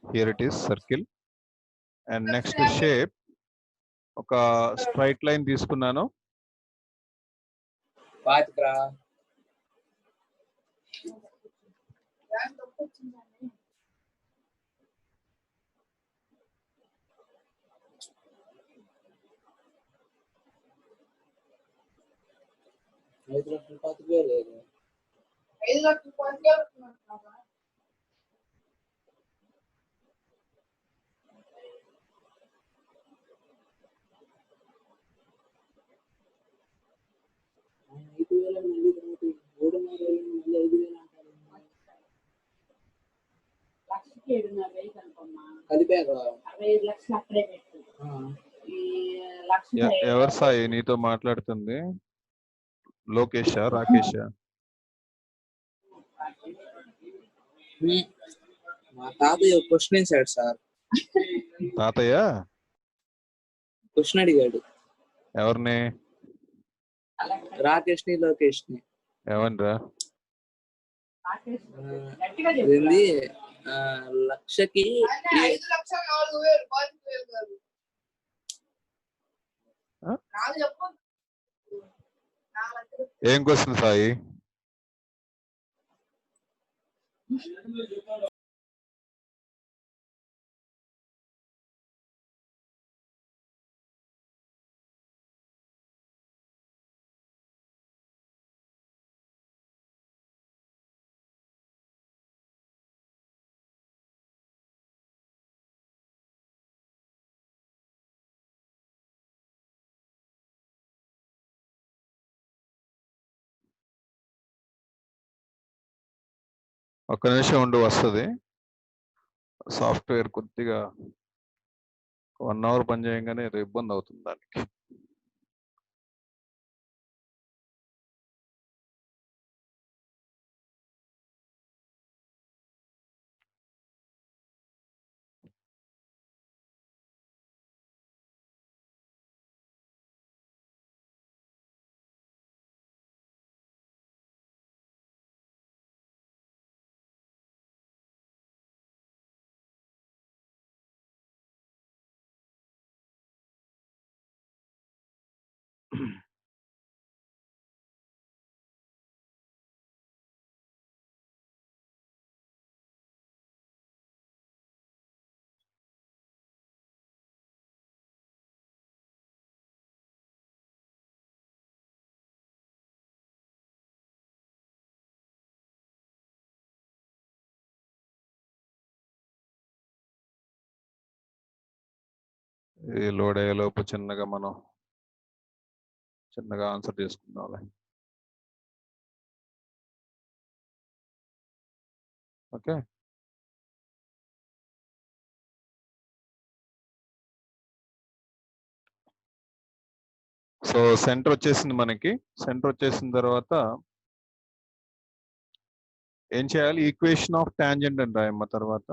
Here it is circle. And next shape ఒక స్ట్రైట్ లైన్ తీసుకున్నాను. ఎవరు సాయి నీతో మాట్లాడుతుంది? లోకేషా, రాకేషా?
మా తాతయ్య క్వశ్చన్ వేశాడు సార్.
తాతయ్య
క్వశ్చన్ అడిగాడు.
ఎవరిని?
రాకేష్ ని, లోకేష్ ని.
ఏమనరా?
ఏంది లక్షకి
ఏం క్వశ్చన్ సాయి? ఒక్క నిమిషం ఉండి వస్తుంది. సాఫ్ట్వేర్ కొద్దిగా 1 అవర్ పని చేయగానే ఏదో ఇబ్బంది అవుతుంది దానికి. ఈ లోడ్ అయ్యేలోపు చిన్నగా ఆన్సర్ చేసుకుందాం. ఓకే, సో సెంటర్ వచ్చేసింది మనకి. సెంటర్ వచ్చేసిన తర్వాత ఏం చేయాలి? ఈక్వేషన్ ఆఫ్ టాంజెంట్ అని రాయమ్మ. తర్వాత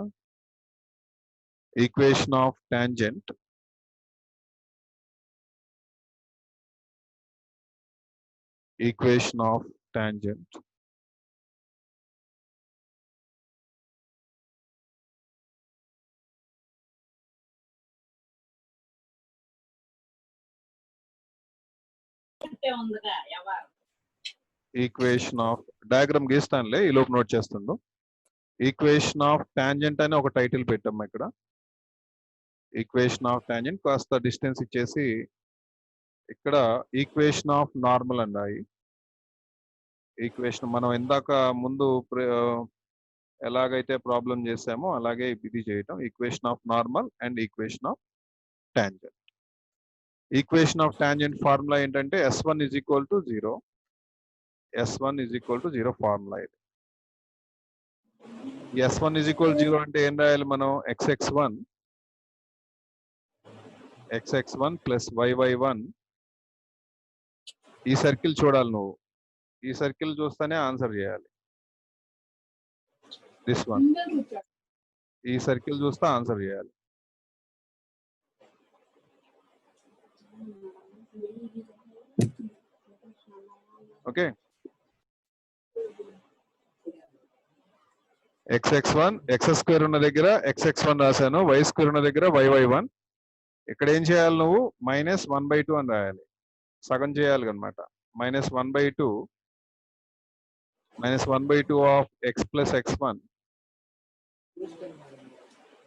ఈక్వేషన్ ఆఫ్ టాంజెంట్
ఉందిగా ఎవరు
ఈక్వేషన్ ఆఫ్ డయాగ్రామ్ గీస్తానులే, ఈ లోపు నోట్ చేస్తుండు. ఈక్వేషన్ ఆఫ్ టాంజెంట్ అని ఒక టైటిల్ పెట్టాము ఇక్కడ. ఈక్వేషన్ ఆఫ్ టాంజెంట్ కాస్త డిస్టెన్స్ ఇచ్చేసి ఇక్కడ ఈక్వేషన్ ఆఫ్ నార్మల్ అన్నాయి. ఈక్వేషన్ మనం ఇందాక ముందు ఎలాగైతే ప్రాబ్లం చేసామో అలాగే ఇది చేయటం. Equation of normal and equation of tangent. Equation of tangent formula ఏంటంటే S1 is equal to 0. S1 is equal to 0 formula ఇది. S1 is equal to 0 అంటే ఏం రాయాలి మనం? xx1 plus yy1. ఈ సర్కిల్ చూడాలి నువ్వు. ఈ సర్కిల్ చూస్తేనే ఆన్సర్ చేయాలి. దిస్ వన్, ఈ సర్కిల్ చూస్తే ఆన్సర్ చేయాలి. ఓకే, xx1 x² ఉన్న దగ్గర xx1 రాశాను, y² ఉన్న దగ్గర yy1. ఇక్కడ ఏం చేయాలి నువ్వు? -1/2 అని రాయాలి. సగం చేయాలి అనమాట. -1/2 ఆఫ్ x ప్లస్ x1.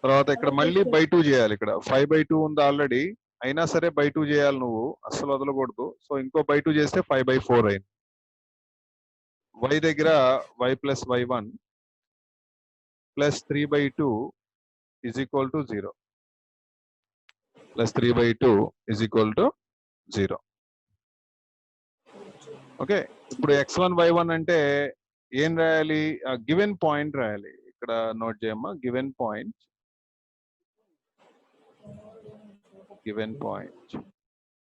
తర్వాత ఇక్కడ మళ్ళీ /2 చేయాలి. ఇక్కడ 5/2 ఉంది ఆల్రెడీ, అయినా సరే /2 చేయాలి నువ్వు, అస్సలు వదలకూడదు. సో ఇంకో /2 చేస్తే 5/4 అయింది. y దగ్గర y plus y1 plus 3/2 is equal to 0. Plus 3/2 is equal to 0. Okay, ఇప్పుడు x1 y1 అంటే ఏం రాయాలి? గివెన్ పాయింట్ రాయాలి. ఇక్కడ నోట్ చేయమ్మా, గివెన్ పాయింట్.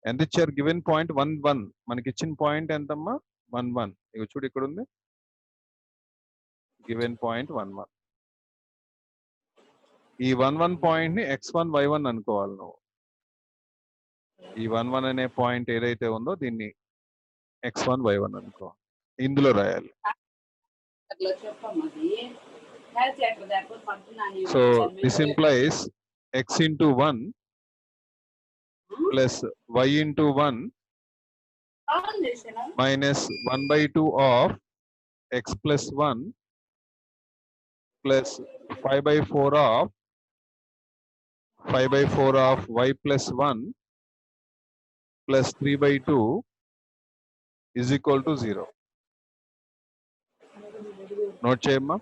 ఎంత ఇచ్చారు? Given point 1 1. మనకి ఇచ్చిన పాయింట్ ఎంతమ్మా? 1 1. ఇక చూడు ఇక్కడ ఉంది, గివెన్ పాయింట్ 1 1. ఈ 1 1 పాయింట్ ని x1 y1 అనుకోవాలి నువ్వు. ఈ 1 1 అనే పాయింట్ ఏదైతే ఉందో దీన్ని x1 y1 అనుకో, ఇందులో రాయాలి. So this implies x into 1 plus y into 1 minus 1/2 of x plus 1 plus 5/4 of y plus 1 plus 3/2 is equal to 0. Note చేయమ్మా.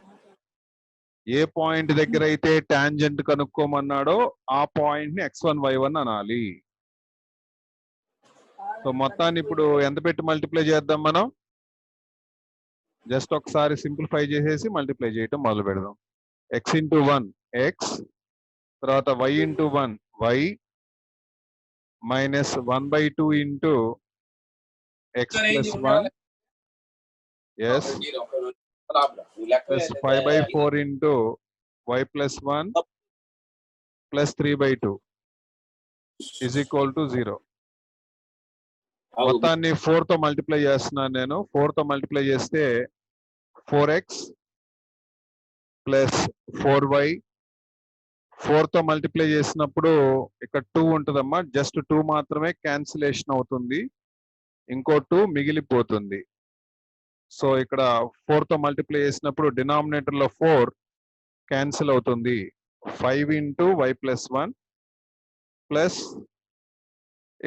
ఏ పాయింట్ దగ్గర అయితే టాంజెంట్ కనుక్కోమన్నాడో ఆ పాయింట్ ని x1 y1 అనాలి. సో మొత్తాన్ని ఇప్పుడు ఎంత పెట్టి మల్టిప్లై చేద్దాం మనం? జస్ట్ ఒకసారి సింప్లిఫై చేసేసి మల్టిప్లై చేయటం మొదలు పెడదాం. x into 1 x, తర్వాత y into 1 y, minus 1/2 into x plus 1, yes, plus 5/4 into y plus 1 plus 3/2 is equal to 0. మొత్తాన్ని 4 తో మల్టిప్లై చేస్తున్నాను నేను. 4 తో మల్టిప్లై చేస్తే 4x ప్లస్ 4y. 4 తో మల్టిప్లై చేసినప్పుడు ఇక్కడ 2 ఉంటుందమ్మా, జస్ట్ 2 మాత్రమే క్యాన్సిలేషన్ అవుతుంది. ఇంకో 2 మిగిలిపోతుంది. సో ఇక్కడ 4 తో మల్టిప్లై చేసినప్పుడు డినామినేటర్ లో 4 క్యాన్సిల్ అవుతుంది. 5 ఇంటూ వై ప్లస్ 1 ప్లస్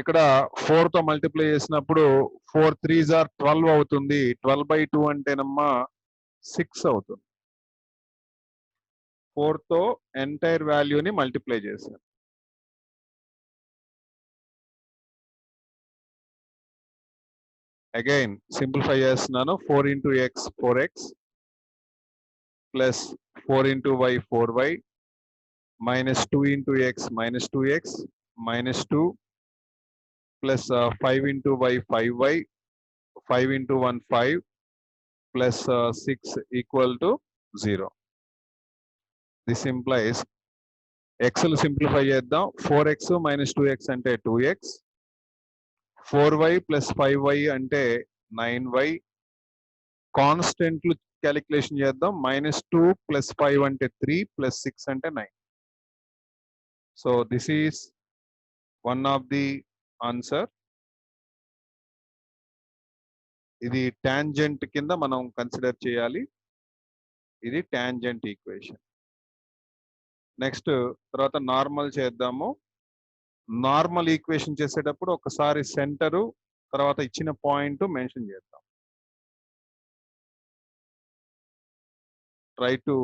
ఇక్కడ 4 తో మల్టిప్లై చేసినప్పుడు 4 3s ఆర్ 12 అవుతుంది. 12/2 అంటేనమ్మా 6 అవుతుంది. 4 తో ఎంటైర్ వాల్యూని మల్టిప్లై చేశాను. అగైన్ సింప్లిఫై చేస్తున్నాను. 4 into x 4x plus 4 into y 4y minus 2 into x minus 2x minus 2 plus 5 into y 5y 5 into 1 5 plus 6 equal to 0. This implies x will simplify చేద్దాం. 4x minus 2x అంటే 2x 4y plus 5y అంటే 9y కాన్స్టెంట్లు calculation చేద్దాం. -2 plus 5 అంటే 3 plus 6 అంటే 9. So this is one of the answer. ఇది tangent కింద మనం consider చేయాలి. ఇది టాంజెంట్ ఈక్వేషన్. నెక్స్ట్ తర్వాత నార్మల్ చేద్దాము. నార్మల్ ఈక్వేషన్ చేసేటప్పుడు ఒకసారి సెంటరు తర్వాత ఇచ్చిన పాయింట్ మెన్షన్ చేద్దాం. Try to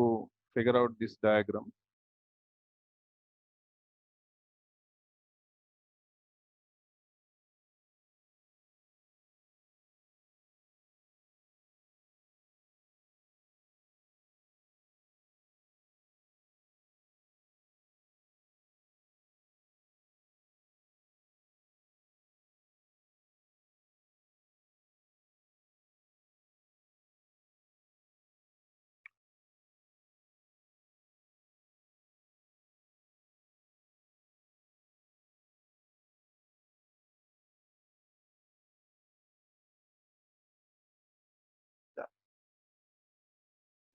figure out this diagram.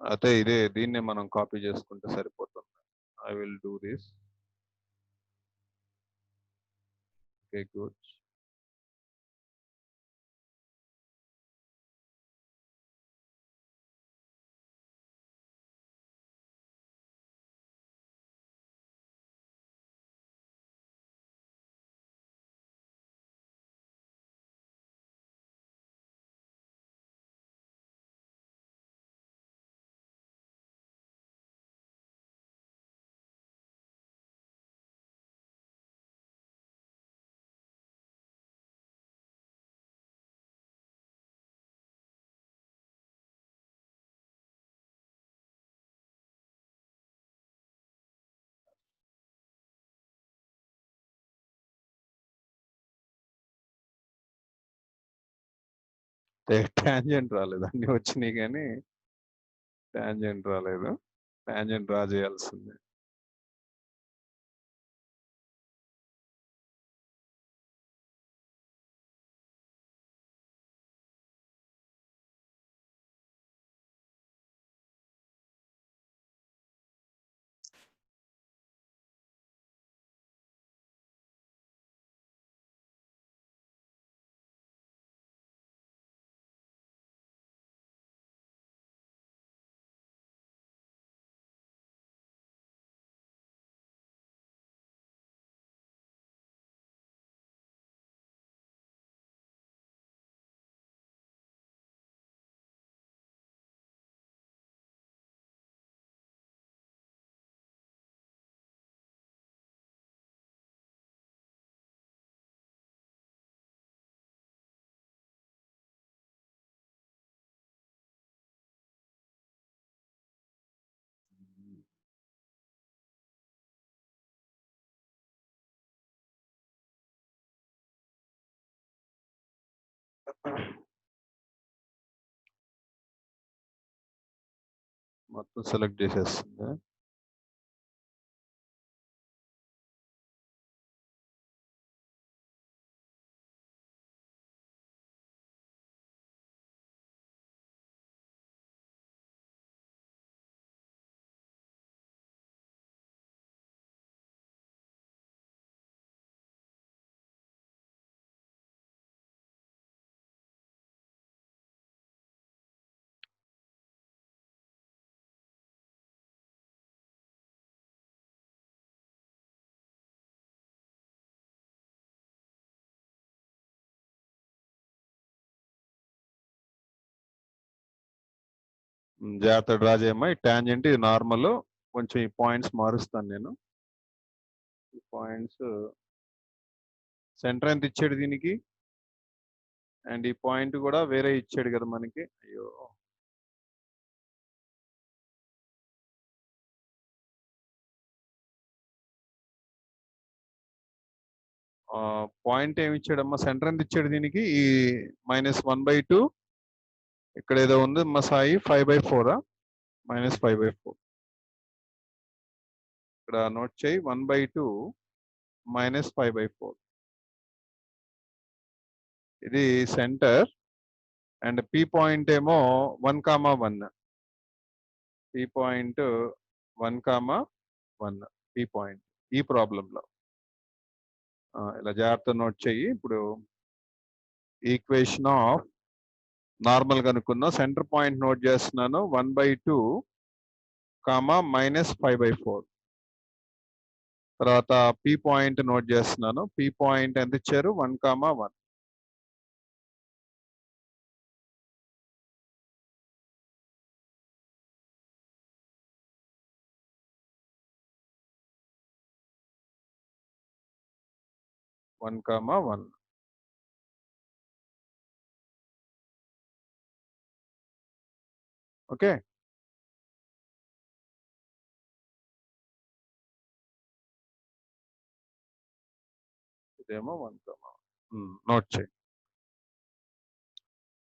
అయితే దీన్నే మనం కాపీ చేసుకుంటే సరిపోతుంది. I will do this. Okay good. Tangent రాలేదు. అన్ని వచ్చినాయి కానీ టాంజెంట్ రాలేదు. టాంజెంట్ డ్రా చేయాల్సిందే. మొత్తం సెలెక్ట్ చేసేస్తుంది. జాగ్రత్త డ్రా చేయమ్మా. ఈ టాంజెంట్ ఇది నార్మల్. కొంచెం ఈ పాయింట్స్ మారుస్తాను నేను. ఈ పాయింట్స్ సెంటర్ ఎంత ఇచ్చాడు దీనికి, అండ్ ఈ పాయింట్ కూడా వేరే ఇచ్చాడు కదా మనకి. అయ్యో, పాయింట్ ఏమి ఇచ్చాడమ్మా, సెంటర్ ఎంత ఇచ్చాడు దీనికి, ఈ -1/2. ఇక్కడ ఏదో ఉంది మా సాయి, 5/4 -5/4. ఇక్కడ నోట్ చేయి, 1/2 -5/4. ఇది సెంటర్. అండ్ పి పాయింట్ ఏమో 1,1. P point 1,1. పి పాయింట్ ఈ ప్రాబ్లంలో ఇలా జాగ్రత్త నోట్ చెయ్యి. ఇప్పుడు ఈక్వేషన్ ఆఫ్ నార్మల్ కనుక్కున్నా, సెంటర్ పాయింట్ నోట్ చేస్తున్నాను, 1/2, -5/4. తర్వాత పి పాయింట్ నోట్ చేస్తున్నాను. పి పాయింట్ ఎంత ఇచ్చారు, 1,1. ఓకే. ఇదేమో 1, నోట్ చేయి.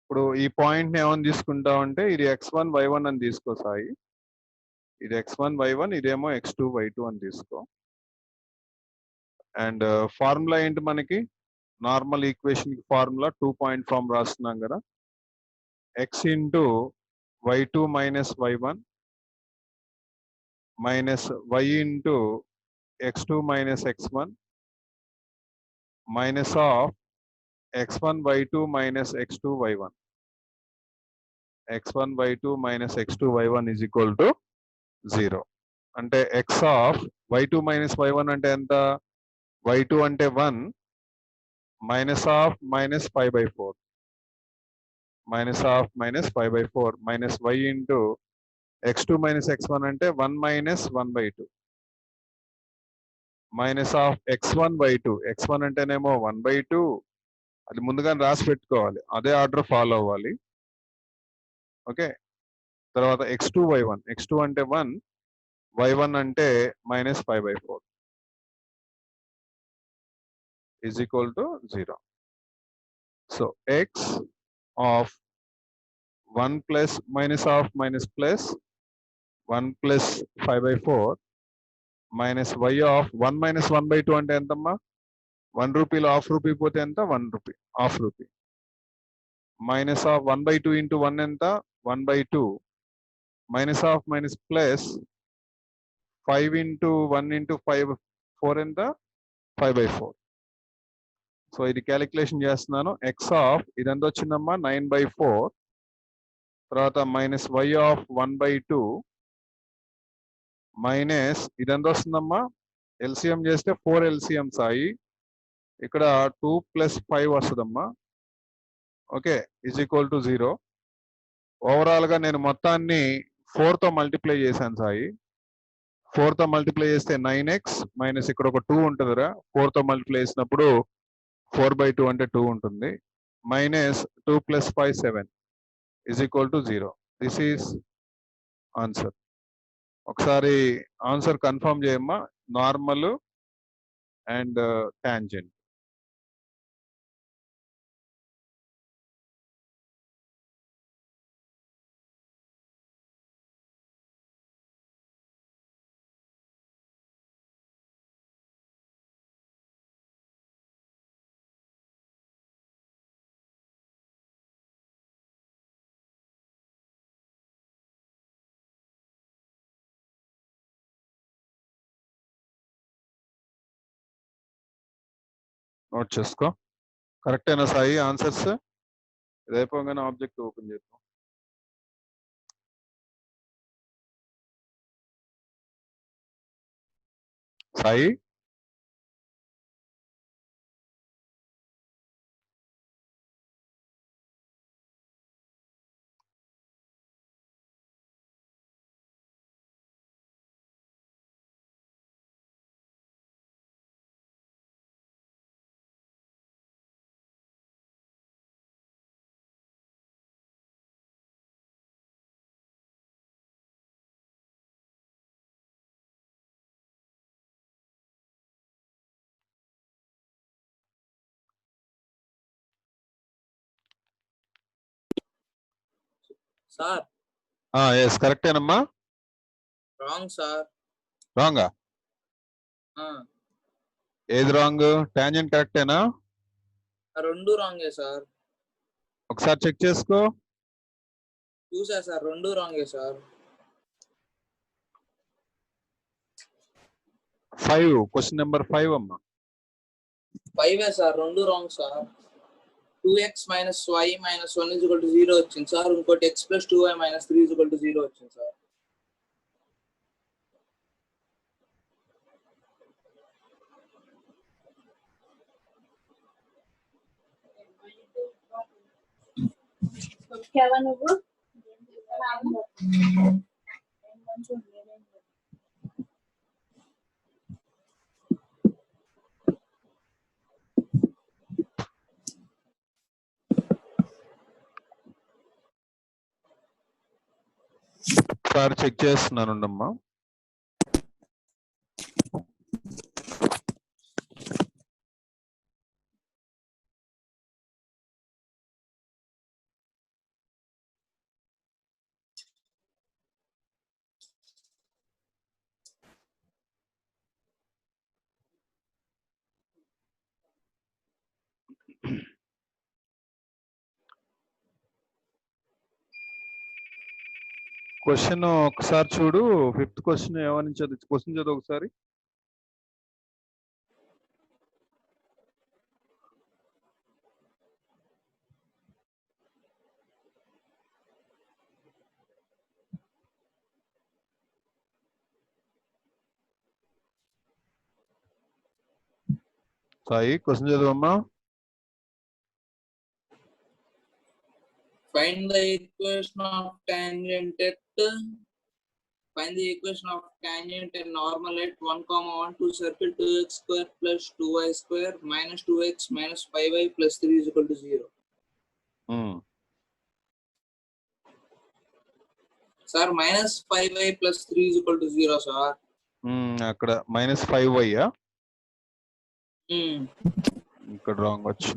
ఇప్పుడు ఈ పాయింట్ ఏమని తీసుకుంటామంటే, ఇది x1 y1 అని తీసుకో సాయి. ఇది x1 y1, ఇదేమో x2 y2 అని తీసుకో. అండ్ ఫార్ములా ఏంటి మనకి, normal equation formula 2 point form రాస్తున్నాం కదా. x into y2 minus y1 minus y into x2 minus x1 minus of x1 y2 minus x2 y1. x1 y2 minus x2 y1 is equal to 0. అంటే x of y2 minus y1 అంటే ఎంత, y2 అంటే 1 minus of -5/4 minus of -5/4 minus y into x2 minus x1 అంటే 1 minus 1/2 minus of x1 y2. x1 అంటేనేమో 1/2, అది ముందుగానే రాసి పెట్టుకోవాలి, అదే ఆర్డర్ ఫాలో అవ్వాలి. ఓకే. తర్వాత x2 y1. x2 అంటే 1, y1 అంటే -5/4 is equal to 0. So x of 1 plus minus of minus plus 1 plus 5/4 minus y of 1 minus 1/2 అంటే ఎంతమ్మా, 1 రూపీలో హాఫ్ రూపీ పోతే ఎంత, 1 rupee, half rupee. Minus of 1/2 into 1 ఎంత, 1/2 minus of minus plus 5 into 1 into 5 4 ఎంత, 5/4. So ఇది calculation చేస్తున్నాను. X of ఇదెంత వచ్చిందమ్మా, 9/4. తర్వాత మైనస్ y ఆఫ్ 1/2 మైనస్ ఇదెంత వస్తుందమ్మా, ఎల్సిఎం చేస్తే 4 ఎల్సిఎం సాయి, ఇక్కడ 2 + 5 వస్తుందమ్మా. Okay, is equal to 0. Overall గా నేను మొత్తాన్ని 4 తో మల్టిప్లై చేశాను సాయి. 4 తో మల్టిప్లై చేస్తే 9x మైనస్ ఇక్కడ ఒక 2 ఉంటుందిరా, 4 తో మల్టిప్లై చేసినప్పుడు 4/2 అంటే 2 ఉంటుంది, minus 2 + 5 7 is equal to 0. This is answer. ఒకసారి ఆన్సర్ కన్ఫర్మ్ చేయమ్మా, నార్మల్ అండ్ టాంజెంట్. నోట్ చేసుకో. కరెక్టేనా సాయి ఆన్సర్స్? ఇది అయిపోగానే ఆబ్జెక్ట్ ఓపెన్ చేద్దాం. సాయి
సార్
ఎస్ కరెక్టేనమ్మా.
Wrong sir.
రాంగా? ఏది రాంగ్? టాంజెంట్ కరెక్టేనా?
రెండు రాంగే సార్.
ఒకసారి చెక్ చేసుకో.
చూసా సార్, రెండు రాంగే సార్.
5 క్వశ్చన్ నెంబర్ 5 అమ్మా.
5 సార్, రెండు wrong sir. 2x minus y minus 1 is equal to 0 వచ్చింది సార్. ఇంకోటి x plus 2y minus 3 is equal to 0 వచ్చింది సార్.
వచ్చావా నువ్వు?
ఒకసారి చెక్ చేస్తున్నాను అమ్మా. క్వశ్చన్ ఒకసారి చూడు. 5th క్వశ్చన్ ఏమని చదువు, క్వశ్చన్ చదువు ఒకసారి. సాయి క్వశ్చన్ చదువమ్మా.
Find the equation of tangent and normal at 1, 1 to circle 2x square plus 2y square minus 2x minus 5y plus 3 is equal to 0. Sir, minus 5y plus 3 is equal to 0, sir.
అక్కడ -5y
Hmm.
ఇక్కడ wrong వచ్చు.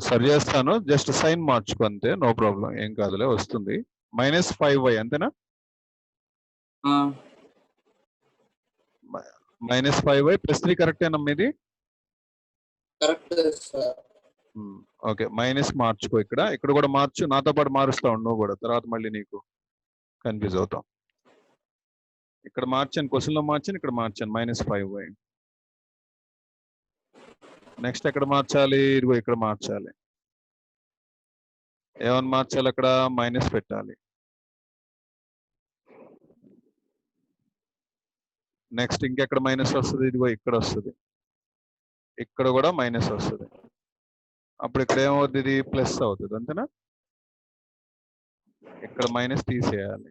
సరి చేస్తాను, just sign మార్చుకో అంతే, no problem, ఏం కాదులే, వస్తుంది. -5y అంతేనా? -5y + 3 కరెక్టేనమ్మా ఇది?
Correct sir.
ఓకే, మైనస్ మార్చుకో. ఇక్కడ కూడా మార్చు, నాతో పాటు మారుస్తా ఉండు నువ్వు కూడా, తర్వాత మళ్ళీ నీకు కన్ఫ్యూజ్ అవుతాం. ఇక్కడ మార్చాను, క్వశ్చన్ లో మార్చాను, ఇక్కడ మార్చాను -5y. నెక్స్ట్ ఎక్కడ మార్చాలి? ఇదిగో ఇక్కడ మార్చాలి. ఏమని మార్చాలి? అక్కడ మైనస్ పెట్టాలి. నెక్స్ట్ ఇంకెక్కడ మైనస్ వస్తుంది? ఇదిగో ఇక్కడ వస్తుంది. ఇక్కడ కూడా మైనస్ వస్తుంది. అప్పుడు ఇక్కడ ఏమవుతుంది? ఇది ప్లస్ అవుతుంది, అంతేనా? ఇక్కడ మైనస్ తీసేయాలి.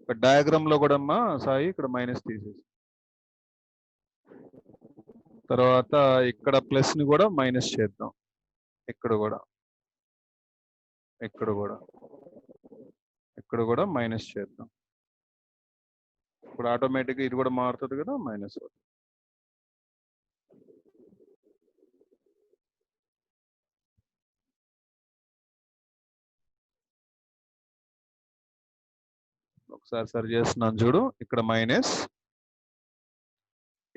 ఇక్కడ డయాగ్రామ్ లో కూడా అమ్మా సాయి ఇక్కడ మైనస్ తీసేసి, తర్వాత ఇక్కడ ప్లస్ ని కూడా మైనస్ చేద్దాం. ఇక్కడ కూడా మైనస్ చేద్దాం. ఇప్పుడు ఆటోమేటిక్గా ఇది కూడా మారుతుంది కదా, మైనస్ అవుతుంది. ఒకసారి సరి చేస్తున్నాను చూడు. ఇక్కడ మైనస్,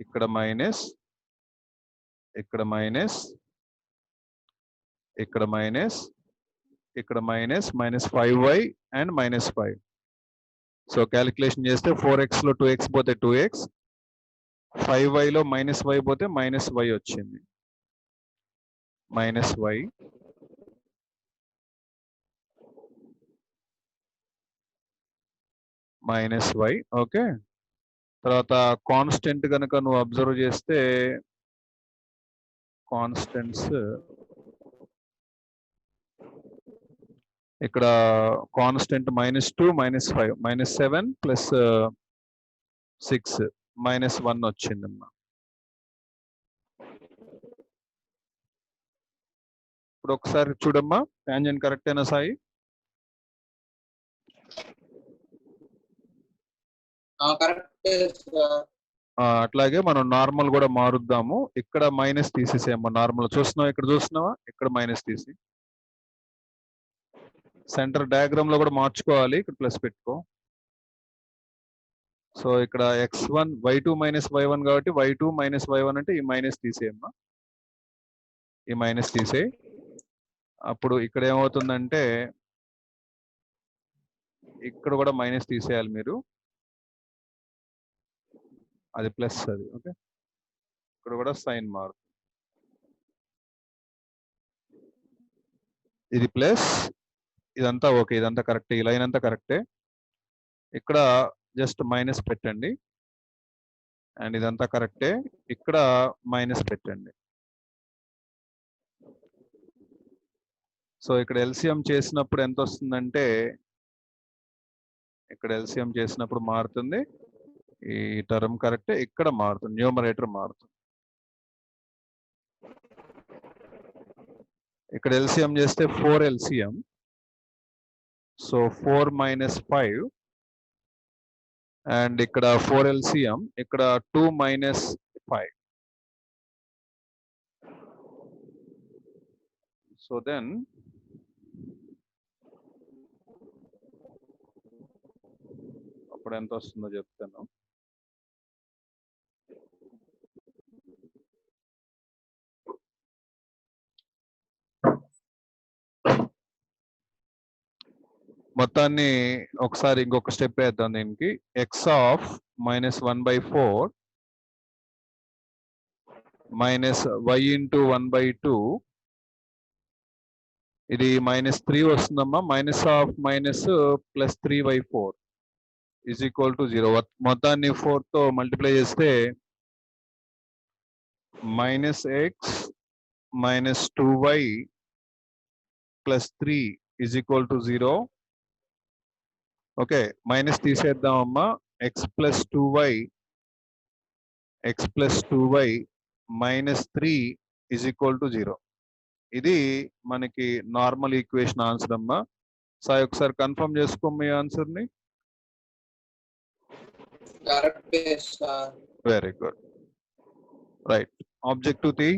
ఇక్కడ మైనస్, ఇక్కడ మైనస్, ఇక్కడ మైనస్, ఇక్కడ minus, -5y and -5. So calculation చేస్తే 4x లో 2x పోతే 2x, 5y లో -y పోతే -y వచ్చింది. -y -y. ఓకే, తర్వాత కాన్స్టెంట్ కనుక నువ్వు అబ్జర్వ్ చేస్తే కాన్స్టెంట్స్ ఇక్కడ కాన్స్టెంట్ -2 -5 -7 ప్లస్ 6 -1 వచ్చిందమ్మా. ఇప్పుడు ఒకసారి చూడమ్మా, టాంజెంట్ కరెక్టేనా సాయి? అట్లాగే మనం నార్మల్ కూడా మారుద్దాము. ఇక్కడ మైనస్ తీసేసేయమ్మా. నార్మల్ చూస్తున్నావా? ఇక్కడ చూస్తున్నావా? ఇక్కడ మైనస్ తీసి సెంటర్ డయాగ్రామ్ లో కూడా మార్చుకోవాలి, ఇక్కడ ప్లస్ పెట్టుకో. సో ఇక్కడ x1 y2 మైనస్ y1 కాబట్టి y2 మైనస్ y1 అంటే ఈ మైనస్ తీసేయమ్మా, ఈ మైనస్ తీసేయి. అప్పుడు ఇక్కడ ఏమవుతుందంటే ఇక్కడ కూడా మైనస్ తీసేయాలి మీరు, అది ప్లస్ అది. ఓకే, ఇక్కడ కూడా సైన్ మారు, ఇది ప్లస్, ఇదంతా ఓకే, ఇదంతా కరెక్టే, ఈ లైన్ అంతా కరెక్టే. ఇక్కడ జస్ట్ మైనస్ పెట్టండి, అండ్ ఇదంతా కరెక్టే, ఇక్కడ మైనస్ పెట్టండి. సో ఇక్కడ ఎల్సిఎం చేసినప్పుడు ఎంత వస్తుందంటే, ఇక్కడ ఎల్సిఎం చేసినప్పుడు మారుతుంది, ఈ టర్మ్ కరెక్టే, ఇక్కడ మారుతుంది, న్యూమరేటర్ మారుతుంది. ఇక్కడ ఎల్సిఎం చేస్తే 4 ఎల్సిఎం, సో 4 మైనస్ 5, అండ్ ఇక్కడ 4 ఎల్సిఎం, ఇక్కడ 2 మైనస్ 5. సో దెన్ అప్పుడు ఎంత వస్తుందో చెప్తాను. మొత్తాన్ని ఒకసారి ఇంకొక స్టెప్ వేద్దాం దీనికి. X of minus 1/4 minus y into 1/2, ఇది -3 వస్తుందమ్మా. Minus of minus plus 3/4 is equal to 0. మొత్తాన్ని 4 తో మల్టిప్లై చేస్తే -x minus 2y plus 3 is equal to 0. Okay, minus తీసేద్దామమ్మా. X plus 2y minus 3 is equal to 0. ఇది మనకి నార్మల్ ఈక్వేషన్ ఆన్సర్ అమ్మా. సాయి ఒకసారి కన్ఫర్మ్ చేసుకో మీ ఆన్సర్ ని. Very good, right. Objective the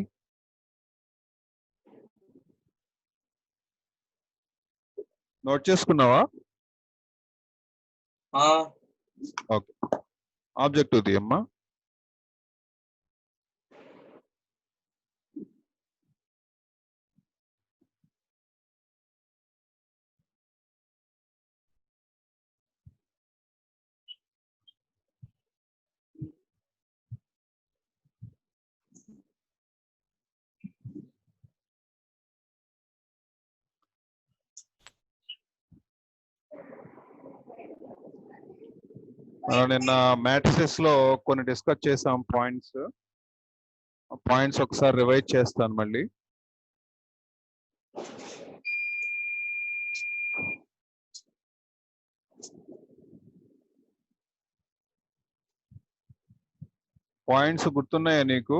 note చేసుకున్నావా? ఓకే, ఆబ్జెక్టివ్ ది అమ్మా. నిన్న మ్యాట్రిసెస్ లో కొన్ని డిస్కస్ చేసాం పాయింట్స్ ఒకసారి రివైజ్ చేస్తాను మళ్ళీ. పాయింట్స్ గుర్తున్నాయా నీకు?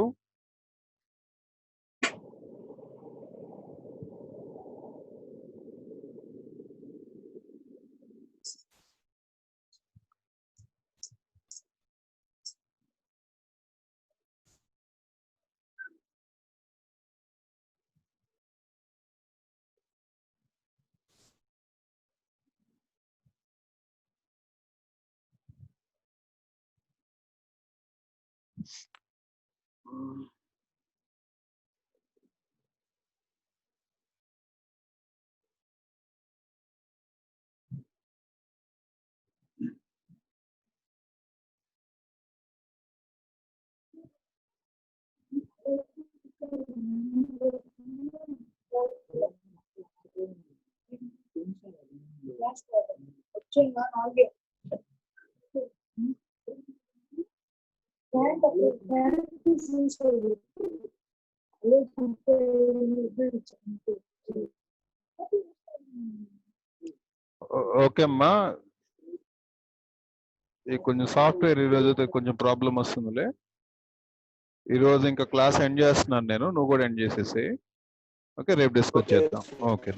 ఓకే అమ్మా, ఈ కొంచెం సాఫ్ట్వేర్ ఈరోజు కొంచెం ప్రాబ్లం వస్తుందిలే. ఈరోజు ఇంకా క్లాస్ ఎండ్ చేస్తున్నాను నేను, నువ్వు కూడా ఎండ్ చేసేసి. ఓకే, రేపు డిస్కస్ చేద్దాం. ఓకే.